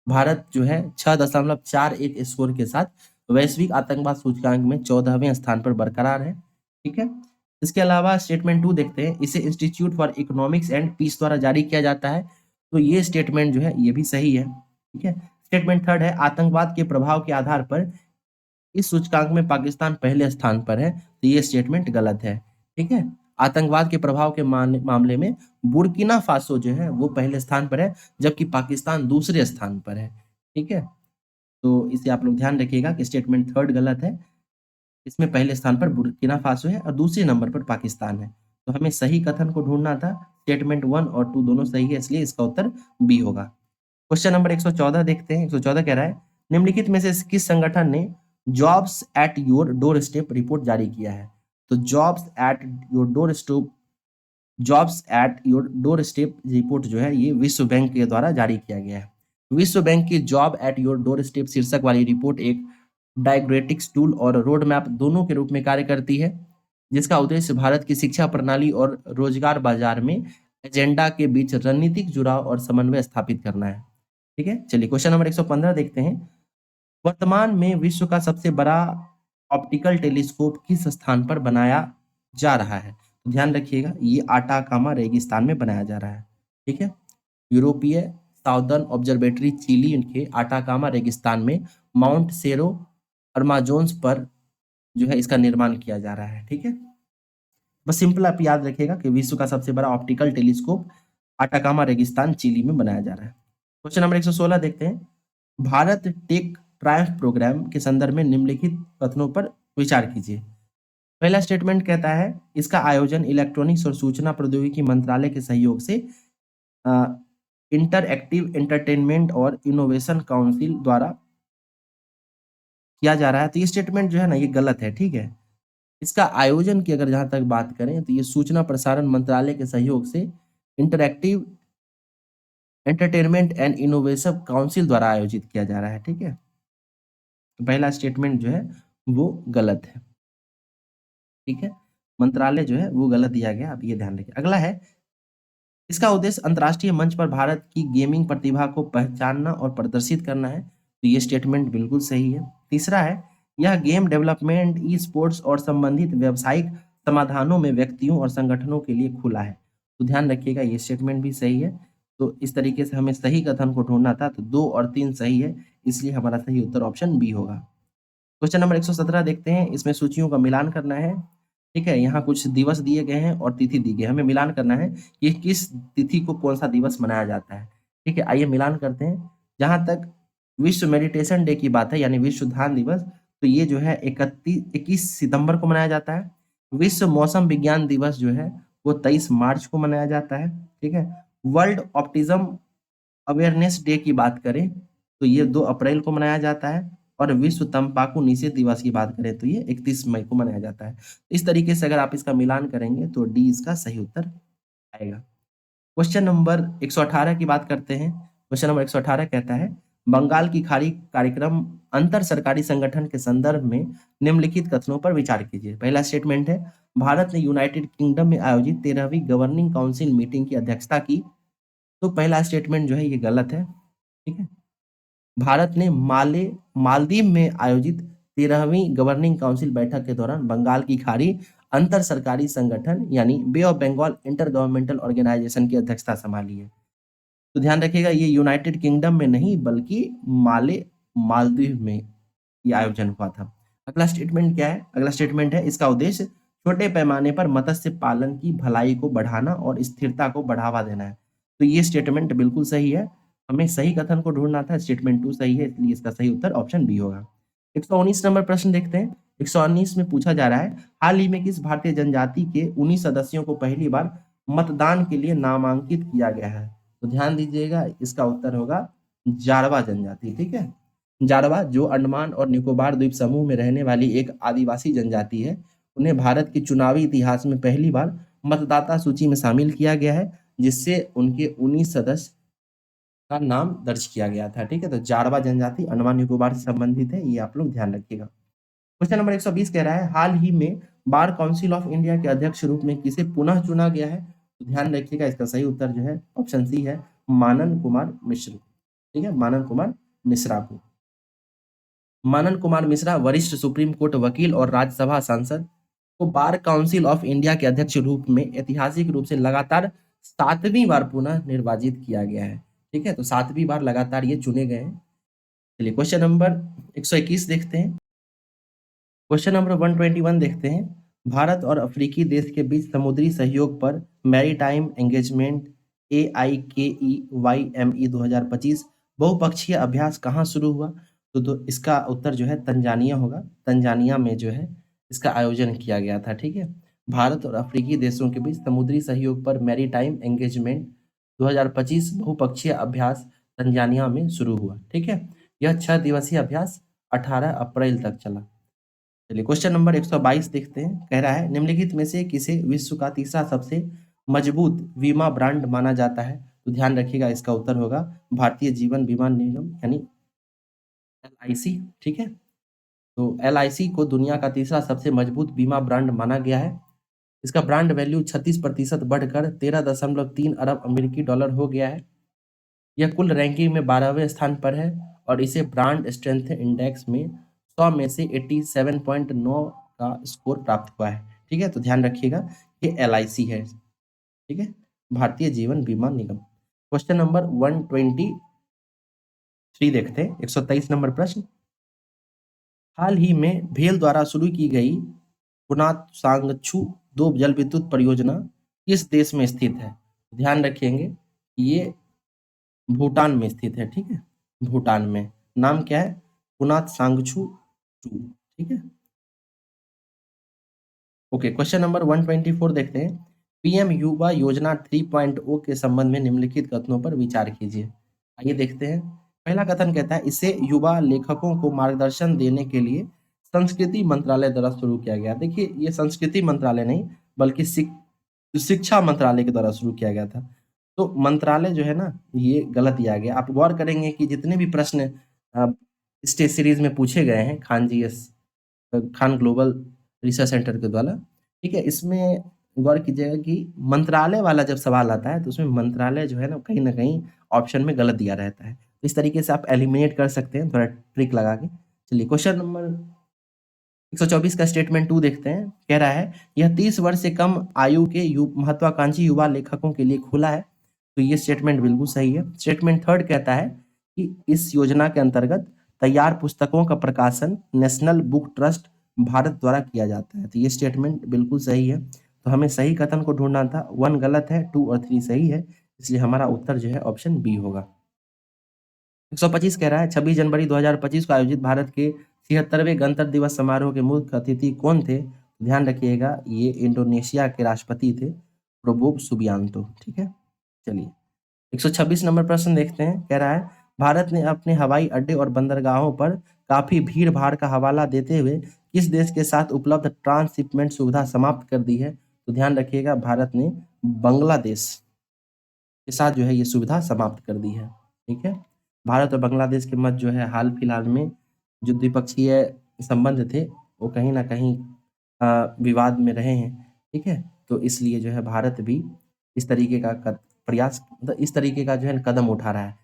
भारत जो है 6.41 स्कोर के साथ वैश्विक आतंकवाद सूचकांक में 14वें स्थान पर बरकरार है। ठीक है, इसके अलावा स्टेटमेंट 2 देखते हैं, इसे institute for economics and peace द्वारा जारी किया जाता है। तो ये स्टेटमेंट जो है ये भी सही है। ठीक है, स्टेटमेंट थर्ड है, आतंकवाद के प्रभाव के आधार पर इस सूचकांक में पाकिस्तान पहले स्थान पर है। तो ये स्टेटमेंट गलत है। ठीक है, आतंकवाद के प्रभाव के मामले में बुर्किना फासो जो है वो पहले स्थान पर है, जबकि पाकिस्तान दूसरे स्थान पर है। ठीक है, तो इसे आप लोग ध्यान रखिएगा कि स्टेटमेंट थर्ड गलत है। इसमें पहले स्थान पर बुर्किना फासो है और दूसरे नंबर पर पाकिस्तान है। तो हमें सही कथन को ढूंढना था। स्टेटमेंट 1 और 2 दोनों सही है, इसलिए इसका उत्तर बी होगा। क्वेश्चन नंबर 114 देखते हैं। 114 कह रहा है, निम्नलिखित में से किस संगठन ने jobs at your door step report जारी किया है? तो jobs at your door step report जो है ये विश्व बैंक के द्वारा जारी किया गया है। विश्व बैंक की job at your door step शीर्षक वाली रिपोर्ट एक डायग्रेटिक्स टूल और रोड मैप दोनों के रूप में कार्य करती है, जिसका उद्देश्य भारत की शिक्षा प्रणाली और रोजगार बाजार में एजेंडा के बीच रणनीतिक जुड़ाव और समन्वय स्थापित करना है। ठीक है, चलिए क्वेश्चन नंबर 115 देखते हैं। वर्तमान में विश्व का सबसे बड़ा ऑप्टिकल टेलीस्कोप किस स्थान पर बनाया जा रहा है? ध्यान रखिएगा, ये आटाकामा रेगिस्तान में बनाया जा रहा है। ठीक है, यूरोपीय साउदर्न ऑब्जर्वेटरी चिली के आटाकामा रेगिस्तान में माउंट सेरो अर्माजोन्स पर जो है इसका निर्माण किया जा रहा है। ठीक है, बस सिंपल आप याद रखिएगा कि विश्व का सबसे बड़ा ऑप्टिकल टेलीस्कोप आटाकामा रेगिस्तान चिली में बनाया जा रहा है। क्वेश्चन नंबर 116 देखते हैं। भारत टेक ट्रायम्फ प्रोग्राम के संदर्भ में निम्नलिखित कथनों पर विचार कीजिए। पहला स्टेटमेंट कहता है इसका आयोजन इलेक्ट्रॉनिक्स और सूचना प्रौद्योगिकी मंत्रालय के सहयोग से इंटरएक्टिव एंटरटेनमेंट और इनोवेशन काउंसिल द्वारा किया जा रहा है। तो ये स्टेटमेंट जो है ना, ये गलत है। ठीक है, इसका आयोजन की अगर जहां तक बात करें तो ये सूचना प्रसारण मंत्रालय के सहयोग से interactive entertainment and innovation council द्वारा आयोजित किया जा रहा है। ठीक है, तो पहला स्टेटमेंट जो है वो गलत है। ठीक है, मंत्रालय जो है वो गलत दिया गया, आप ये ध्यान रखिए। अगला है इसका उद्देश्य अंतर्राष्ट्रीय मंच पर भारत की गेमिंग प्रतिभा को पहचानना और प्रदर्शित करना है। तो ये स्टेटमेंट बिल्कुल सही है। तीसरा है यह गेम डेवलपमेंट, ई स्पोर्ट्स और संबंधित व्यावसायिक समाधानों में व्यक्तियों और संगठनों के लिए खुला है। तो ध्यान रखिएगा, ये स्टेटमेंट भी सही है। तो इस तरीके से हमें सही कथन को ढूंढना था, तो 2 और 3 सही है, इसलिए हमारा सही उत्तर ऑप्शन बी होगा। क्वेश्चन नंबर 117 देखते हैं। इसमें सूचियों का मिलान करना है। ठीक है, यहाँ कुछ दिवस दिए गए हैं और तिथि दी गई है, हमें मिलान करना है कि किस तिथि को कौन सा दिवस मनाया जाता है। ठीक है, आइए मिलान करते हैं। जहाँ तक विश्व मेडिटेशन डे की बात है, यानी विश्व ध्यान दिवस, तो ये जो है 21 सितंबर को मनाया जाता है। विश्व मौसम विज्ञान दिवस जो है वो 23 मार्च को मनाया जाता है। ठीक है, वर्ल्ड ऑप्टिज्म अवेयरनेस डे की बात करें तो ये 2 अप्रैल को मनाया जाता है, और विश्व तंबाकू निषेध दिवस की बात करें तो ये 31 मई को मनाया जाता है। इस तरीके से अगर आप इसका मिलान करेंगे तो डी इसका सही उत्तर आएगा। क्वेश्चन नंबर 118 की बात करते हैं। क्वेश्चन नंबर 118 कहता है बंगाल की खाड़ी कार्यक्रम अंतर सरकारी संगठन के संदर्भ में निम्नलिखित कथनों पर विचार कीजिए। पहला स्टेटमेंट है भारत ने यूनाइटेड किंगडम में आयोजित 13वीं गवर्निंग काउंसिल मीटिंग की अध्यक्षता की। तो पहला स्टेटमेंट जो है ये गलत है। ठीक है, भारत ने मालदीव में आयोजित 13वीं गवर्निंग काउंसिल बैठक के दौरान बंगाल की खाड़ी अंतर सरकारी संगठन यानी Bay of Bengal inter governmental organization की अध्यक्षता संभाली है। तो ध्यान रखिएगा, ये यूनाइटेड किंगडम में नहीं बल्कि मालदीव में ये आयोजन हुआ था। अगला स्टेटमेंट क्या है? अगला स्टेटमेंट है इसका उद्देश्य छोटे पैमाने पर मत्स्य पालन की भलाई को बढ़ाना और स्थिरता को बढ़ावा देना है। तो ये स्टेटमेंट बिल्कुल सही है। हमें सही कथन को ढूंढना था, स्टेटमेंट 2 सही है, इसलिए इसका सही उत्तर ऑप्शन बी होगा। 119 नंबर प्रश्न देखते हैं। 119 में पूछा जा रहा है हाल ही में किस भारतीय जनजाति के 19 सदस्यों को पहली बार मतदान के लिए नामांकित किया गया है? तो ध्यान दीजिएगा, इसका उत्तर होगा जारवा जनजाति। ठीक है, जारवा जो अंडमान और निकोबार द्वीप समूह में रहने वाली एक आदिवासी जनजाति है, उन्हें भारत के चुनावी इतिहास में पहली बार मतदाता सूची में शामिल किया गया है, जिससे उनके 19 सदस्य का नाम दर्ज किया गया था। ठीक है, तो जारवा जनजाति अंडमान निकोबार से संबंधित है, ये आप लोग ध्यान रखिएगा। क्वेश्चन नंबर 120 कह रहा है हाल ही में बार काउंसिल ऑफ इंडिया के अध्यक्ष रूप में किसे पुनः चुना गया है? तो ध्यान रखिएगा, इसका सही उत्तर जो है ऑप्शन सी है, मानन कुमार मिश्र। ठीक है, मानन कुमार मिश्रा को। मानन कुमार मिश्रा वरिष्ठ सुप्रीम कोर्ट वकील और राज्यसभा सांसद को बार काउंसिल ऑफ इंडिया के अध्यक्ष रूप में ऐतिहासिक रूप से लगातार 7वीं बार पुनः निर्वाचित किया गया है। ठीक है, तो 7वीं बार लगातार ये चुने गए हैं। चलिए क्वेश्चन नंबर 121 देखते हैं। क्वेश्चन नंबर 121 देखते हैं। भारत और अफ्रीकी देश के बीच समुद्री सहयोग पर मैरीटाइम एंगेजमेंट AIKEYME 2025 बहुपक्षीय अभ्यास कहाँ शुरू हुआ? तो इसका उत्तर जो है तंजानिया होगा। तंजानिया में जो है इसका आयोजन किया गया था। ठीक है, भारत और अफ्रीकी देशों के बीच समुद्री सहयोग पर मैरीटाइम एंगेजमेंट 2025 बहुपक्षीय अभ्यास तंजानिया में शुरू हुआ। ठीक है, यह 6 दिवसीय अभ्यास 18 अप्रैल तक चला। चलिए क्वेश्चन नंबर 122 देखते हैं। कह रहा है निम्नलिखित में से किसे विश्व का तीसरा सबसे मजबूत बीमा ब्रांड माना जाता है? तो ध्यान रखिएगा, इसका उत्तर होगा भारतीय जीवन बीमा निगम यानी LIC। ठीक है, तो LIC को दुनिया का तीसरा सबसे मजबूत बीमा ब्रांड माना गया है। इसका ब्रांड वैल्यू 36% बढ़कर 13.3 अरब अमेरिकी डॉलर हो गया है। यह कुल रैंकिंग में 12वें स्थान पर है और इसे ब्रांड स्ट्रेंथ इंडेक्स में 100 में से 87.9 का स्कोर प्राप्त हुआ है। ठीक है, तो ध्यान रखिएगा ये LIC है। ठीक है, भारतीय जीवन बीमा निगम। क्वेश्चन नंबर 123 देखते हैं, 123 नंबर प्रश्न। हाल ही में भेल द्वारा शुरू की गई पुनातसांगछू 2 जल विद्युत परियोजना किस देश में स्थित है? ध्यान रखेंगे ये भूटान में स्थित है, ठीक है, भूटान में। नाम क्या है? पुनातसांगछू 2, ठीक है। ओके, क्वेश्चन नंबर 124 देखते हैं। पीएम युवा योजना 3.0 के संबंध में निम्नलिखित कथनों पर विचार कीजिए। आइए देखते हैं। पहला कथन कहता है, इसे युवा लेखकों को मार्गदर्शन देने के लिए संस्कृति मंत्रालय द्वारा शुरू किया गया। देखिए, ये संस्कृति मंत्रालय नहीं बल्कि शिक्षा मंत्रालय के द्वारा शुरू किया गया था। तो मंत्रालय जो है ना, ये गलत दिया गया। आप गौर करेंगे कि जितने भी प्रश्न इस टेस्ट सीरीज में पूछे गए हैं खान ग्लोबल रिसर्च सेंटर के द्वारा, ठीक है, इसमें गौर कीजिएगा कि मंत्रालय वाला जब सवाल आता है तो उसमें मंत्रालय जो है ना कहीं ऑप्शन में गलत दिया रहता है। तो इस तरीके से आप एलिमिनेट कर सकते हैं थोड़ा ट्रिक लगा के। चलिए, क्वेश्चन नंबर 124 का स्टेटमेंट 2 देखते हैं। कह रहा है, यह 30 वर्ष से कम आयु के महत्वाकांक्षी युवा लेखकों के लिए खुला है। तो ये स्टेटमेंट बिल्कुल सही है। स्टेटमेंट थर्ड कहता है कि इस योजना के अंतर्गत तैयार पुस्तकों का प्रकाशन नेशनल बुक ट्रस्ट भारत द्वारा किया जाता है। तो ये स्टेटमेंट बिल्कुल सही है। तो हमें सही कथन को ढूंढना था। 1 गलत है, 2 और 3 सही है, इसलिए हमारा उत्तर जो है ऑप्शन बी होगा। 125 कह रहा है, 26 जनवरी 2025 को आयोजित भारत के 76वें गणतंत्र दिवस समारोह के मुख्य अतिथि कौन थे? ध्यान रखिएगा, ये इंडोनेशिया के राष्ट्रपति थे, प्रबोव सुबियांतो, ठीक है। चलिए, 126 नंबर प्रश्न देखते हैं। कह रहा है, भारत ने अपने हवाई अड्डे और बंदरगाहों पर काफी भीड़ भाड़ का हवाला देते हुए किस देश के साथ उपलब्ध ट्रांसशिपमेंट सुविधा समाप्त कर दी है? तो ध्यान रखिएगा, भारत ने बांग्लादेश के साथ जो है ये सुविधा समाप्त कर दी है, ठीक है। भारत और बांग्लादेश के मध्य जो है हाल फिलहाल में जो द्विपक्षीय संबंध थे वो कहीं ना कहीं विवाद में रहे हैं, ठीक है। तो इसलिए जो है भारत भी इस तरीके का प्रयास, मतलब इस तरीके का जो है कदम उठा रहा है।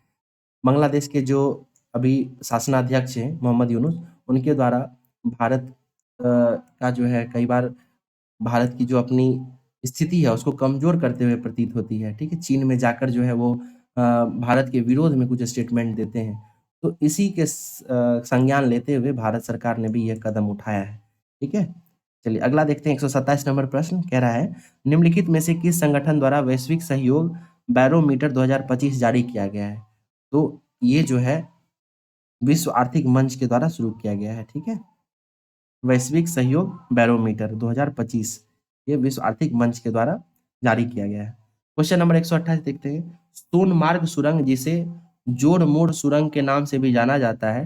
बांग्लादेश के जो अभी शासनाध्यक्ष हैं मोहम्मद यूनुस, उनके द्वारा भारत का जो है कई बार भारत की जो अपनी स्थिति है उसको कमजोर करते हुए प्रतीत होती है, ठीक है। चीन में जाकर जो है वो भारत के विरोध में कुछ स्टेटमेंट देते हैं। तो इसी के संज्ञान लेते हुए भारत सरकार ने भी यह कदम उठाया है, ठीक है। चलिए, अगला देखते हैं। 127 नंबर प्रश्न कह रहा है, निम्नलिखित में से किस संगठन द्वारा वैश्विक सहयोग बैरोमीटर 2025 जारी किया गया है? तो ये जो है विश्व आर्थिक मंच के द्वारा शुरू किया गया है, ठीक है। वैश्विक सहयोग बैरोमीटर 2025 ये विश्व आर्थिक मंच के द्वारा जारी किया गया है। क्वेश्चन नंबर 128 देखते हैं। सोनमार्ग सुरंग, जिसे जोड़ मोड़ सुरंग के नाम से भी जाना जाता है,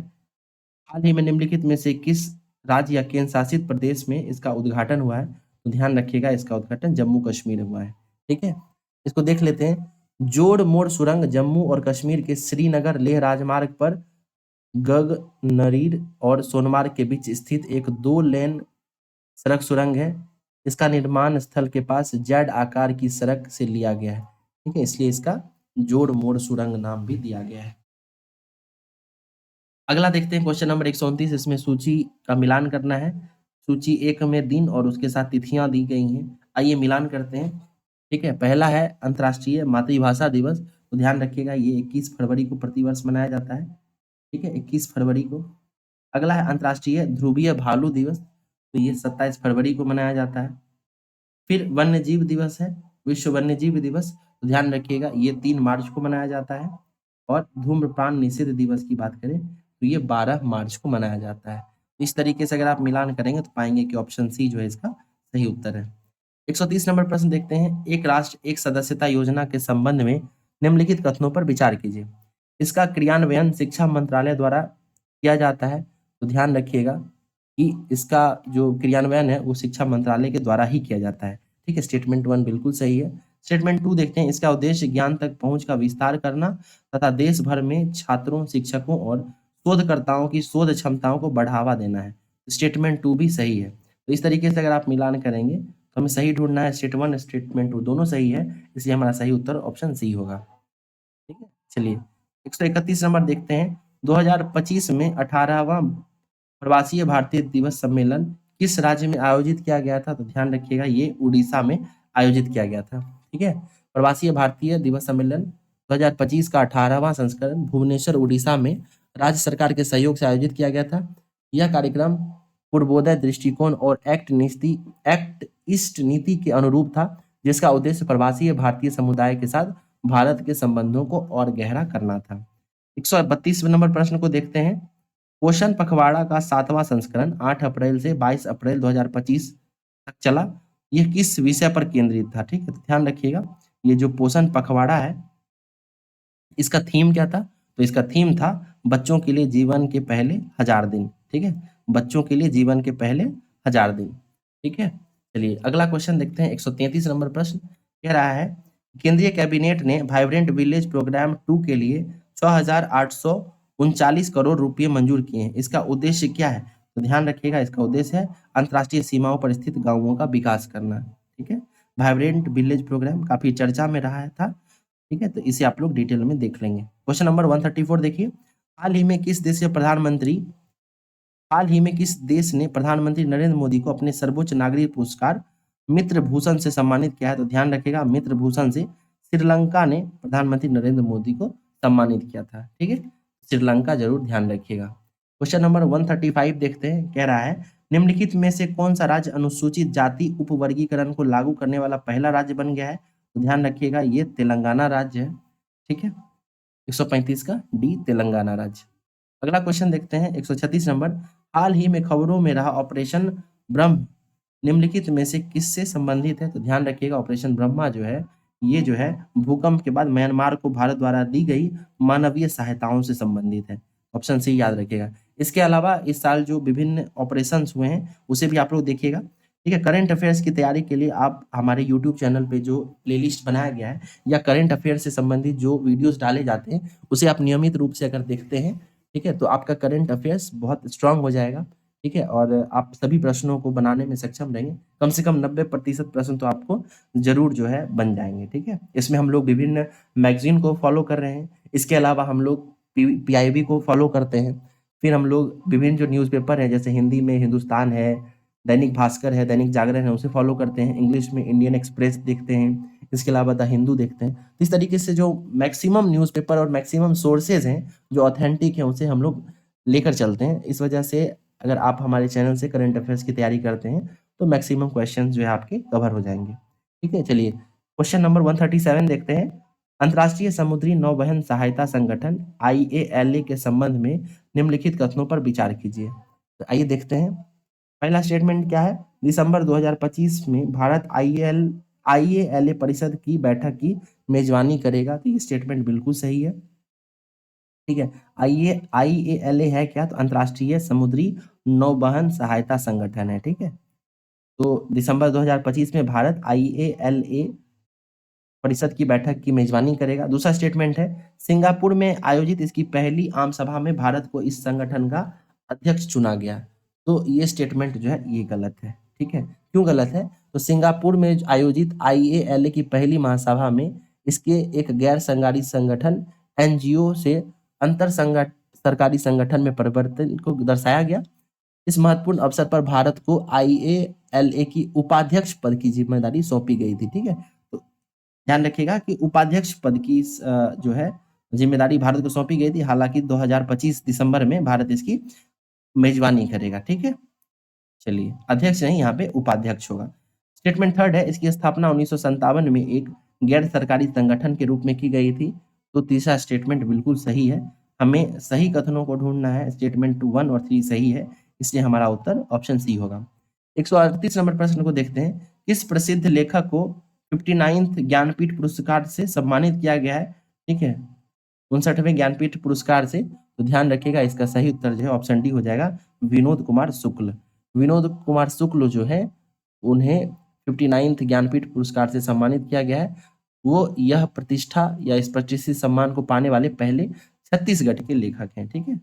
हाल ही में निम्नलिखित में से किस राज्य या केंद्र शासित प्रदेश में इसका उद्घाटन हुआ है? तो ध्यान रखिएगा, इसका उद्घाटन जम्मू कश्मीर हुआ है, ठीक है। इसको देख लेते हैं। जोड़ मोड़ सुरंग जम्मू और कश्मीर के श्रीनगर लेह राजमार्ग पर गगनरीर और सोनमार्ग के बीच स्थित एक 2 लेन सड़क सुरंग है। इसका निर्माण स्थल के पास जेड आकार की सड़क से लिया गया है, ठीक है, इसलिए इसका जोड़ मोड़ सुरंग नाम भी दिया गया है। अगला देखते हैं क्वेश्चन नंबर 129। इसमें सूची का मिलान करना है। सूची 1 में दिन और उसके साथ तिथियां दी गई हैं। आइए मिलान करते हैं, ठीक है। पहला है अंतर्राष्ट्रीय मातृभाषा दिवस। तो ध्यान रखिएगा, ये 21 फरवरी को प्रतिवर्ष मनाया जाता है, ठीक है, 21 फरवरी को। अगला है अंतर्राष्ट्रीय ध्रुवीय भालू दिवस। तो ये 27 फरवरी को मनाया जाता है। फिर वन्य जीव दिवस है, विश्व वन्य जीव दिवस। तो ध्यान रखिएगा, ये 3 मार्च को मनाया जाता है। और धूम्रपान निषेध दिवस की बात करें तो ये 12 मार्च को मनाया जाता है। इस तरीके से अगर आप मिलान करेंगे तो पाएंगे कि ऑप्शन सी जो है इसका सही उत्तर है। 130 नंबर प्रश्न देखते हैं। एक राष्ट्र एक सदस्यता योजना के संबंध में निम्नलिखित कथनों पर विचार कीजिए। इसका क्रियान्वयन शिक्षा मंत्रालय द्वारा किया जाता है। तो ध्यान रखिएगा कि इसका जो क्रियान्वयन है वो शिक्षा मंत्रालय के द्वारा ही किया जाता है, ठीक है। स्टेटमेंट 1 बिल्कुल सही है। स्टेटमेंट 2 देखते हैं। इसका उद्देश्य ज्ञान तक पहुंच का विस्तार करना तथा देश भर में छात्रों, शिक्षकों और शोधकर्ताओं की शोध क्षमताओं को बढ़ावा देना है। स्टेटमेंट 2 भी सही है। तो इस तरीके से अगर आप मिलान करेंगे तो हमें सही ढूंढना है। स्टेट 1 स्टेटमेंट 2 दोनों सही है, इसलिए हमारा सही उत्तर ऑप्शन सी होगा, ठीक है। चलिए, 131 नंबर देखते हैं। 2025 में 18वां प्रवासीय भारतीय दिवस सम्मेलन किस राज्य में आयोजित किया गया था? तो ध्यान रखिएगा, ये उड़ीसा में आयोजित किया गया था, ठीक है। प्रवासीय भारतीय दिवस सम्मेलन 2025 का 18वां संस्करण भुवनेश्वर, उड़ीसा में राज्य सरकार के सहयोग से आयोजित किया गया था। यह कार्यक्रम पूर्वोदय दृष्टिकोण और एक्ट ईस्ट नीति के अनुरूप था, जिसका उद्देश्य प्रवासी भारतीय समुदाय के साथ भारत के संबंधों को और गहरा करना था। 132 नंबर प्रश्न को देखते हैं। पोषण पखवाड़ा का 7वां संस्करण 8 अप्रैल से 22 अप्रैल 2025 तक चला। यह किस विषय पर केंद्रित था? ठीक है, तो ध्यान रखिएगा, ये जो पोषण पखवाड़ा है, इसका थीम क्या था? तो इसका थीम था बच्चों के लिए जीवन के पहले 1000 दिन। ठीक है, बच्चों के लिए जीवन के पहले 1000 दिन। ठीक है, चलिए अगला क्वेश्चन देखते हैं। 133 नंबर प्रश्न कह रहा है, केंद्रीय कैबिनेट ने वाइब्रेंट विलेज प्रोग्राम 2 के लिए 6,839 करोड़ रुपए मंजूर किए हैं। इसका उद्देश्य क्या है? तो ध्यान रखिएगा, इसका उद्देश्य है अंतर्राष्ट्रीय सीमाओं पर स्थित गांवों का विकास करना। ठीक है, वाइब्रेंट विलेज प्रोग्राम काफी चर्चा में रहा था। ठीक है, तो इसे आप लोग डिटेल में देख लेंगे। क्वेश्चन नंबर 134 देखिए, हाल ही में किस देश ने प्रधानमंत्री नरेंद्र मोदी को अपने सर्वोच्च नागरिक पुरस्कार मित्र भूषण से सम्मानित किया है? तो ध्यान रखिएगा, मित्र भूषण से श्रीलंका ने प्रधानमंत्री नरेंद्र मोदी को सम्मानित किया था। ठीक है, श्रीलंका जरूर ध्यान रखिएगा। क्वेश्चन नंबर 135 देखते हैं, कह रहा है, निम्नलिखित में से कौन सा राज्य अनुसूचित जाति उपवर्गीकरण को लागू करने वाला पहला राज्य बन गया है? तो ध्यान रखिएगा, ये तेलंगाना राज्य है। ठीक है, 135 का डी, तेलंगाना राज्य। अगला क्वेश्चन देखते हैं, 136 नंबर, हाल ही में खबरों में रहा ऑपरेशन ब्रह्म निम्नलिखित में से किससे संबंधित है? तो ध्यान रखिएगा, ऑपरेशन ब्रह्मा जो है, ये जो है भूकंप के बाद म्यांमार को भारत द्वारा दी गई मानवीय सहायताओं से संबंधित है। ऑप्शन सी याद रखिएगा। इसके अलावा इस साल जो विभिन्न ऑपरेशंस हुए हैं उसे भी आप लोग देखिएगा। ठीक है, करंट अफेयर्स की तैयारी के लिए आप हमारे यूट्यूब चैनल पे जो प्लेलिस्ट बनाया गया है या करंट अफेयर से संबंधित जो वीडियोस डाले जाते हैं उसे आप नियमित रूप से अगर देखते हैं, ठीक है, तो आपका करंट अफेयर्स बहुत स्ट्रांग हो जाएगा। ठीक है, और आप सभी प्रश्नों को बनाने में सक्षम रहेंगे। कम से कम 90% प्रश्न तो आपको जरूर जो है बन जाएंगे। ठीक है, इसमें हम लोग विभिन्न मैगजीन को फॉलो कर रहे हैं। इसके अलावा हम लोग पीआईबी को फॉलो करते हैं। फिर हम लोग विभिन्न जो न्यूज़पेपर है, जैसे हिंदी में हिंदुस्तान है, दैनिक भास्कर है, दैनिक जागरण है, उसे फॉलो करते हैं। इंग्लिश में इंडियन एक्सप्रेस देखते हैं। इसके अलावा द हिंदू देखते हैं। तो इस तरीके से जो मैक्सिमम न्यूज़पेपर और मैक्सिमम सोर्सेज हैं जो ऑथेंटिक हैं उसे हम लोग लेकर चलते हैं। इस वजह से अगर आप हमारे चैनल से करंट अफेयर्स की तैयारी करते हैं तो मैक्सिमम क्वेश्चन जो है आपके कवर हो जाएंगे। ठीक है, चलिए क्वेश्चन नंबर 137 देखते हैं। अंतर्राष्ट्रीय समुद्री नौवहन सहायता संगठन IALA के संबंध में निम्नलिखित कथनों पर विचार कीजिए। तो आइए देखते हैं। पहला स्टेटमेंट क्या है? दिसंबर 2025 में भारत IALA परिषद की बैठक की मेजबानी करेगा। तो ये स्टेटमेंट बिल्कुल सही है। ठीक है, IALA है क्या? तो अंतर्राष्ट्रीय समुद्री नौवहन सहायता संगठन है। ठीक है, तो दिसंबर 2025 में भारत IALA परिषद की बैठक की मेजबानी करेगा। दूसरा स्टेटमेंट है, सिंगापुर में आयोजित इसकी पहली आम सभा में भारत को इस संगठन का अध्यक्ष चुना गया। तो ये स्टेटमेंट जो है ये गलत है। ठीक है, क्यों गलत है? तो सिंगापुर में आयोजित IALA की पहली महासभा में इसके एक गैर सरकारी संगठन NGO से अंतर सरकारी संगठन में परिवर्तन को दर्शाया गया। इस महत्वपूर्ण अवसर पर भारत को IALA की उपाध्यक्ष पद की जिम्मेदारी सौंपी गई थी। ठीक है, तो ध्यान रखिएगा कि उपाध्यक्ष पद की जो है जिम्मेदारी भारत को सौंपी गई थी। हालांकि 2025 दिसंबर में भारत इसकी मेजबानी करेगा। ठीक है, चलिए अध्यक्ष नहीं, यहाँ पे उपाध्यक्ष होगा। स्टेटमेंट थर्ड है, इसकी स्थापना 1957 में एक गैर सरकारी संगठन के रूप में की गई थी। तो तीसरा स्टेटमेंट बिल्कुल सही है। हमें सही कथनों को ढूंढना है। स्टेटमेंट 1 और 3 सही है, इसलिए हमारा उत्तर ऑप्शन सी होगा। 138 नंबर प्रश्न को देखते हैं। किस प्रसिद्ध लेखक को 59th ज्ञानपीठ पुरस्कार से सम्मानित किया गया है? ठीक है, 59वें ज्ञानपीठ पुरस्कार से। तो ध्यान रखिएगा, इसका सही उत्तर जो है ऑप्शन डी हो जाएगा, विनोद कुमार शुक्ल। विनोद कुमार शुक्ल जो है उन्हें 59th ज्ञानपीठ पुरस्कार से सम्मानित किया गया है। वो यह प्रतिष्ठा या इस प्रतिष्ठित सम्मान को पाने वाले पहले छत्तीसगढ़ के लेखक हैं। ठीक है,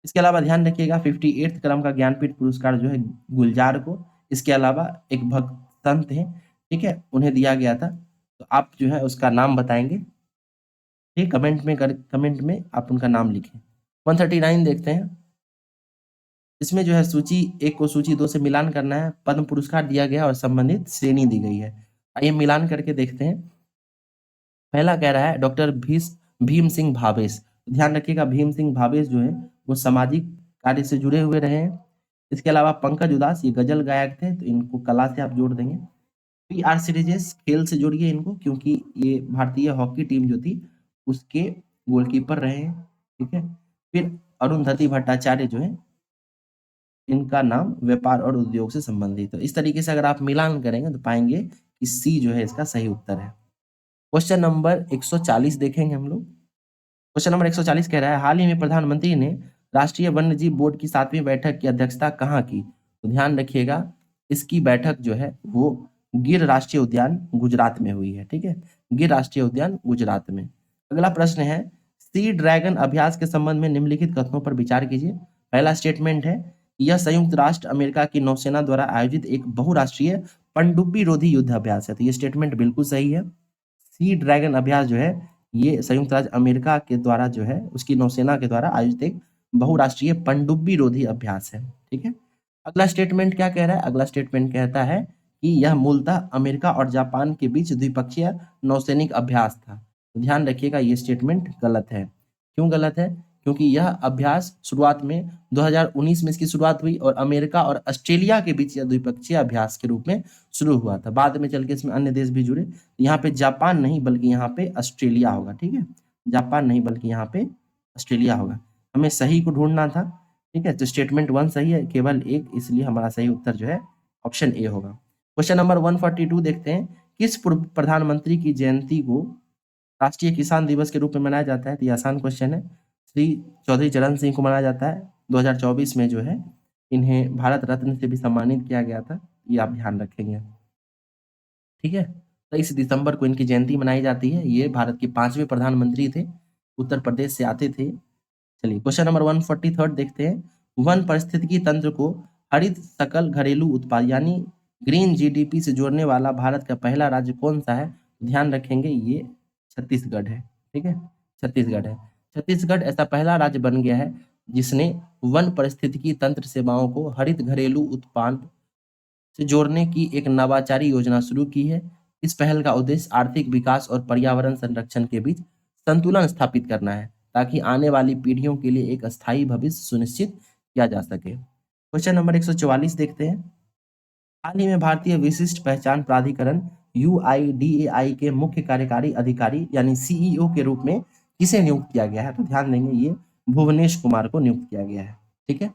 इसके अलावा ध्यान रखिएगा 58th क्रम का ज्ञानपीठ पुरस्कार जो है गुलजार को, इसके अलावा एक भक्त संत है, ठीक है, उन्हें दिया गया था। तो आप जो है उसका नाम बताएंगे। ठीक, कमेंट में आप उनका नाम लिखें। 139 देखते हैं। इसमें जो है सूची 1 को सूची 2 से मिलान करना है। पद्म पुरस्कार दिया गया और संबंधित श्रेणी दी गई है। आइए मिलान करके देखते हैं। पहला कह रहा है डॉक्टर भीम सिंह भावेश। ध्यान रखिएगा, भीम सिंह भावेश जो है वो सामाजिक कार्य से जुड़े हुए रहे हैं। इसके अलावा पंकज उदास, ये गजल गायक थे, तो इनको कला से आप जोड़ देंगे। पी आर सीरीजेस, खेल से जोड़िए इनको, क्योंकि ये भारतीय हॉकी टीम जो थी उसके गोलकीपर रहे हैं। ठीक है। फिर अरुंधति भट्टाचार्य जो है, इनका नाम व्यापार और उद्योग से संबंधित है। इस तरीके से अगर आप मिलान करेंगे तो पाएंगे कि सी जो है इसका सही उत्तर है। क्वेश्चन नंबर 140 देखेंगे हम लोग। क्वेश्चन नंबर 140 कह रहा है, हाल ही में प्रधानमंत्री ने राष्ट्रीय वन्यजीव बोर्ड की 7वीं बैठक की अध्यक्षता कहाँ की? तो ध्यान रखिएगा, इसकी बैठक जो है वो गिर राष्ट्रीय उद्यान गुजरात में हुई है। ठीक है, गिर राष्ट्रीय उद्यान गुजरात में। अगला प्रश्न है, सी ड्रैगन अभ्यास के संबंध में निम्नलिखित कथनों पर विचार कीजिए। पहला स्टेटमेंट है, यह संयुक्त राष्ट्र अमेरिका की नौसेना द्वारा आयोजित एक बहुराष्ट्रीय पनडुब्बी रोधी युद्ध अभ्यास है। तो ये स्टेटमेंट बिल्कुल सही है। सी ड्रैगन अभ्यास जो है ये संयुक्त राज्य अमेरिका के द्वारा जो है उसकी नौसेना के द्वारा आयोजित एक बहुराष्ट्रीय पनडुब्बी रोधी अभ्यास है। ठीक है। अगला स्टेटमेंट क्या कह रहा है? अगला स्टेटमेंट कहता है कि यह मूलतः अमेरिका और जापान के बीच द्विपक्षीय नौसैनिक अभ्यास था। तो ध्यान रखिएगा, ये स्टेटमेंट गलत है। क्यों गलत है? क्योंकि यह अभ्यास शुरुआत में 2019 में इसकी शुरुआत हुई और अमेरिका और ऑस्ट्रेलिया के बीच यह द्विपक्षीय अभ्यास के रूप में शुरू हुआ था। बाद में चल के इसमें अन्य देश भी जुड़े। यहाँ पे जापान नहीं बल्कि यहाँ पे ऑस्ट्रेलिया होगा। ठीक है, जापान नहीं बल्कि यहाँ पे ऑस्ट्रेलिया होगा। हमें सही को ढूंढना था। ठीक है, तो स्टेटमेंट 1 सही है, केवल एक, इसलिए हमारा सही उत्तर जो है ऑप्शन ए होगा। क्वेश्चन नंबर 142 देखते हैं, किस पूर्व प्रधानमंत्री की जयंती को राष्ट्रीय किसान दिवस के रूप में मनाया जाता है? तो ये आसान क्वेश्चन है। श्री चौधरी चरण सिंह को मनाया जाता है। 2024 में जो है इन्हें भारत रत्न से भी सम्मानित किया गया था, ये आप ध्यान रखेंगे। ठीक है, 23 दिसंबर को इनकी जयंती मनाई जाती है। ये भारत के 5वें प्रधानमंत्री थे, उत्तर प्रदेश से आते थे। चलिए क्वेश्चन नंबर 143 देखते हैं, वन पारिस्थितिकी तंत्र को हरित सकल घरेलू उत्पाद यानी ग्रीन जीडीपी से जोड़ने वाला भारत का पहला राज्य कौन सा है? ध्यान रखेंगे, ये छत्तीसगढ़ है। ठीक है, छत्तीसगढ़ है। छत्तीसगढ़ ऐसा पहला राज्य बन गया है जिसने वन पारिस्थितिकी तंत्र सेवाओं को हरित घरेलू उत्पाद से जोड़ने की एक नवाचारी योजना शुरू की है। इस पहल का उद्देश्य आर्थिक विकास और पर्यावरण संरक्षण के बीच संतुलन स्थापित करना है, ताकि आने वाली पीढ़ियों के लिए एक अस्थायी भविष्य सुनिश्चित किया जा सके। क्वेश्चन नंबर 144 देखते हैं, हाल ही में भारतीय विशिष्ट पहचान प्राधिकरण यूआईडीएआई के मुख्य कार्यकारी अधिकारी यानी सीईओ के रूप में किसे नियुक्त किया गया है? तो ध्यान देंगे, ये भुवनेश कुमार को नियुक्त किया गया है। ठीक है,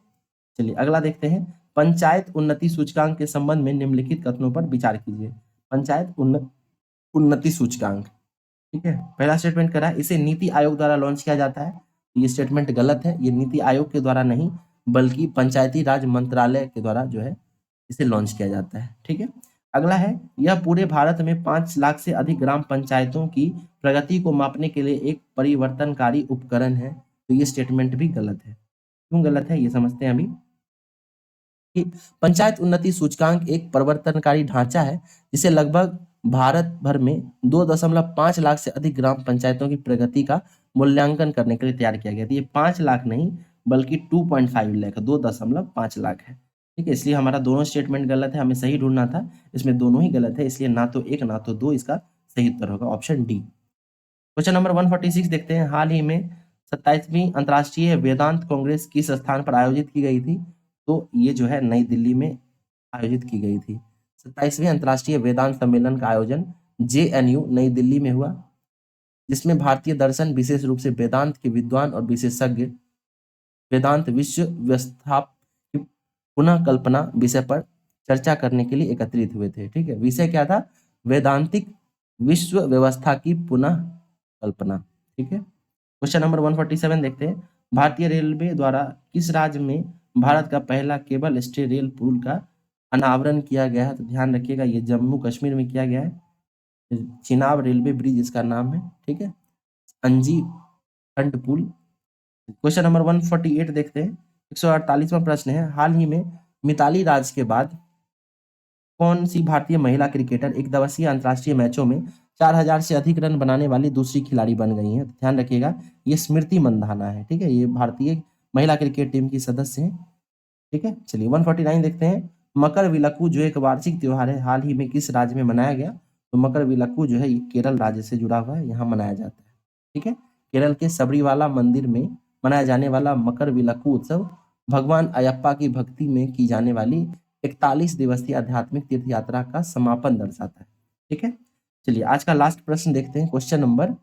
चलिए अगला देखते हैं, पंचायत उन्नति सूचकांक के संबंध में निम्नलिखित कथनों पर विचार कीजिए। पंचायत उन्नति सूचकांक। ठीक है, पहला स्टेटमेंट करा है, इसे नीति आयोग द्वारा लॉन्च किया जाता है। ये स्टेटमेंट गलत है, ये नीति आयोग के द्वारा नहीं बल्कि पंचायती राज मंत्रालय के द्वारा जो है इसे लॉन्च किया जाता है। ठीक है, अगला है, यह पूरे भारत में 5 लाख से अधिक ग्राम पंचायतों की प्रगति को मापने के लिए एक परिवर्तनकारी उपकरण है। तो ये स्टेटमेंट भी गलत है। क्यों गलत है ये समझते हैं अभी। कि पंचायत उन्नति सूचकांक एक परिवर्तनकारी ढांचा है जिसे लगभग भारत भर में 2.5 लाख से अधिक ग्राम पंचायतों की प्रगति का मूल्यांकन करने के लिए तैयार किया गया था। ये 5 लाख नहीं बल्कि 2.5 लाख, 2.5 लाख है। ठीक है, इसलिए हमारा दोनों स्टेटमेंट गलत है, हमें सही ढूंढना था, इसमें दोनों ही गलत है, इसलिए ना तो 1 ना तो 2 इसका सही उत्तर होगा, ऑप्शन डी। क्वेश्चन नंबर 146 देखते हैं, हाल ही में 27वीं अंतर्राष्ट्रीय वेदांत कांग्रेस किस स्थान पर आयोजित की गई थी? तो ये जो है नई दिल्ली में आयोजित की गई थी। 27वें अंतर्राष्ट्रीय वेदांत सम्मेलन का आयोजन जेएनयू नई दिल्ली में हुआ, जिसमें भारतीय दर्शन विशेष रूप से वेदांत के विद्वान और विशेषज्ञ वेदांत विश्व व्यवस्था की पुनः कल्पना विषय पर चर्चा करने के लिए एकत्रित हुए थे। ठीक है, विषय क्या था? वेदांतिक विश्व व्यवस्था की पुनः कल्पना। ठीक है, क्वेश्चन नंबर 147 देखते हैं, भारतीय रेलवे द्वारा किस राज्य में भारत का पहला केबल स्टे रेल पुल का अनावरण किया गया है? तो ध्यान रखिएगा, ये जम्मू कश्मीर में किया गया है। चिनाब रेलवे ब्रिज इसका नाम है। ठीक है, अंजी खंड पुल। क्वेश्चन नंबर 148 देखते हैं, 148वां प्रश्न है, हाल ही में मिताली राज के बाद कौन सी भारतीय महिला क्रिकेटर एक दिवसीय अंतर्राष्ट्रीय मैचों में 4000 से अधिक रन बनाने वाली दूसरी खिलाड़ी बन गई है? ध्यान रखिएगा, ये स्मृति मंधाना है। ठीक है, ये भारतीय महिला क्रिकेट टीम की सदस्य हैं। ठीक है, चलिए 149 देखते हैं, मकर विलक्कू जो एक वार्षिक त्योहार है हाल ही में किस राज्य में मनाया गया? तो मकरविलक्कू जो है ये केरल राज्य से जुड़ा हुआ है, यहाँ मनाया जाता है। ठीक है, केरल के सबरीवाला मंदिर में मनाया जाने वाला मकरविलक्कू उत्सव भगवान अयप्पा की भक्ति में की जाने वाली 41 दिवसीय आध्यात्मिक तीर्थ यात्रा का समापन दर्शाता है। ठीक है, चलिए आज का लास्ट प्रश्न देखते हैं, क्वेश्चन नंबर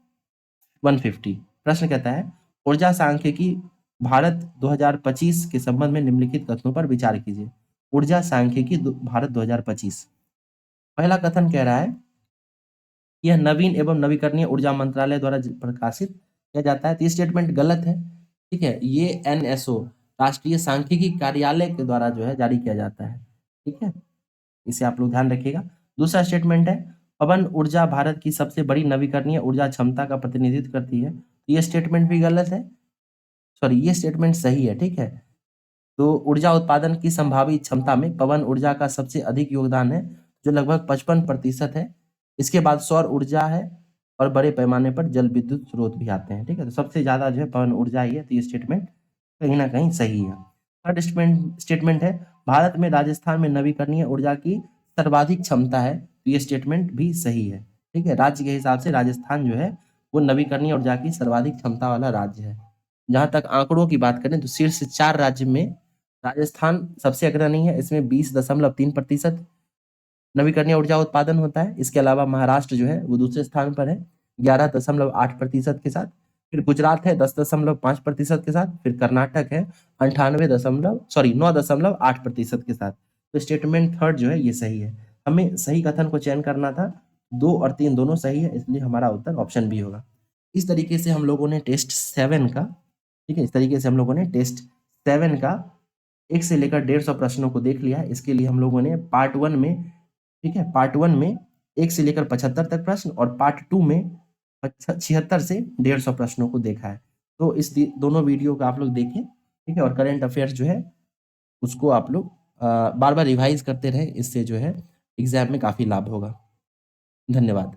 150। प्रश्न कहता है, ऊर्जा सांख्यिकी भारत 2025 के संबंध में निम्नलिखित कथनों पर विचार कीजिए। ऊर्जा सांख्यिकी भारत 2025। पहला कथन कह रहा है, यह नवीन एवं नवीकरणीय ऊर्जा मंत्रालय द्वारा प्रकाशित किया जाता है। तो ये स्टेटमेंट गलत है। ठीक है, ये एनएसओ राष्ट्रीय सांख्यिकी कार्यालय के द्वारा जो है जारी किया जाता है। ठीक है, इसे आप लोग ध्यान रखिएगा। दूसरा स्टेटमेंट है, पवन ऊर्जा भारत की सबसे बड़ी नवीकरणीय ऊर्जा क्षमता का प्रतिनिधित्व करती है। तो ये स्टेटमेंट भी गलत है, सॉरी ये स्टेटमेंट सही है। ठीक है, तो ऊर्जा उत्पादन की संभावित क्षमता में पवन ऊर्जा का सबसे अधिक योगदान है, जो लगभग 55% है। इसके बाद सौर ऊर्जा है और बड़े पैमाने पर जल विद्युत स्रोत भी आते हैं। ठीक है, तो सबसे ज्यादा जो है पवन ऊर्जा ही है। तो ये स्टेटमेंट कहीं ना कहीं सही है। थर्ड स्टेटमेंट है, भारत में राजस्थान में नवीकरणीय ऊर्जा की सर्वाधिक क्षमता है। तो ये स्टेटमेंट भी सही है। ठीक है, राज्य के हिसाब से राजस्थान जो है वो नवीकरणीय ऊर्जा की सर्वाधिक क्षमता वाला राज्य है। जहां तक आंकड़ों की बात करें तो शीर्ष 4 राज्य में राजस्थान सबसे अग्रणी है। इसमें 20.3% नवीकरणीय ऊर्जा उत्पादन होता है। इसके अलावा महाराष्ट्र जो है वो दूसरे स्थान पर है 11.8% के साथ। फिर गुजरात है 10.5% के साथ। फिर कर्नाटक है 9.8% के साथ। तो स्टेटमेंट थर्ड जो है ये सही है। हमें सही कथन को चयन करना था, 2 और 3 दोनों सही है, इसलिए हमारा उत्तर ऑप्शन बी होगा। इस तरीके से हम लोगों ने टेस्ट 7 का, ठीक है, इस तरीके से हम लोगों ने टेस्ट 7 का 1 से लेकर 150 प्रश्नों को देख लिया है। इसके लिए हम लोगों ने पार्ट 1 में, ठीक है, पार्ट 1 में 1 से लेकर 75 तक प्रश्न और पार्ट 2 में 76 से 150 प्रश्नों को देखा है। तो इस दोनों वीडियो को आप लोग देखें। ठीक है, और करंट अफेयर्स जो है उसको आप लोग बार बार रिवाइज करते रहे, इससे जो है एग्जाम में काफी लाभ होगा। धन्यवाद।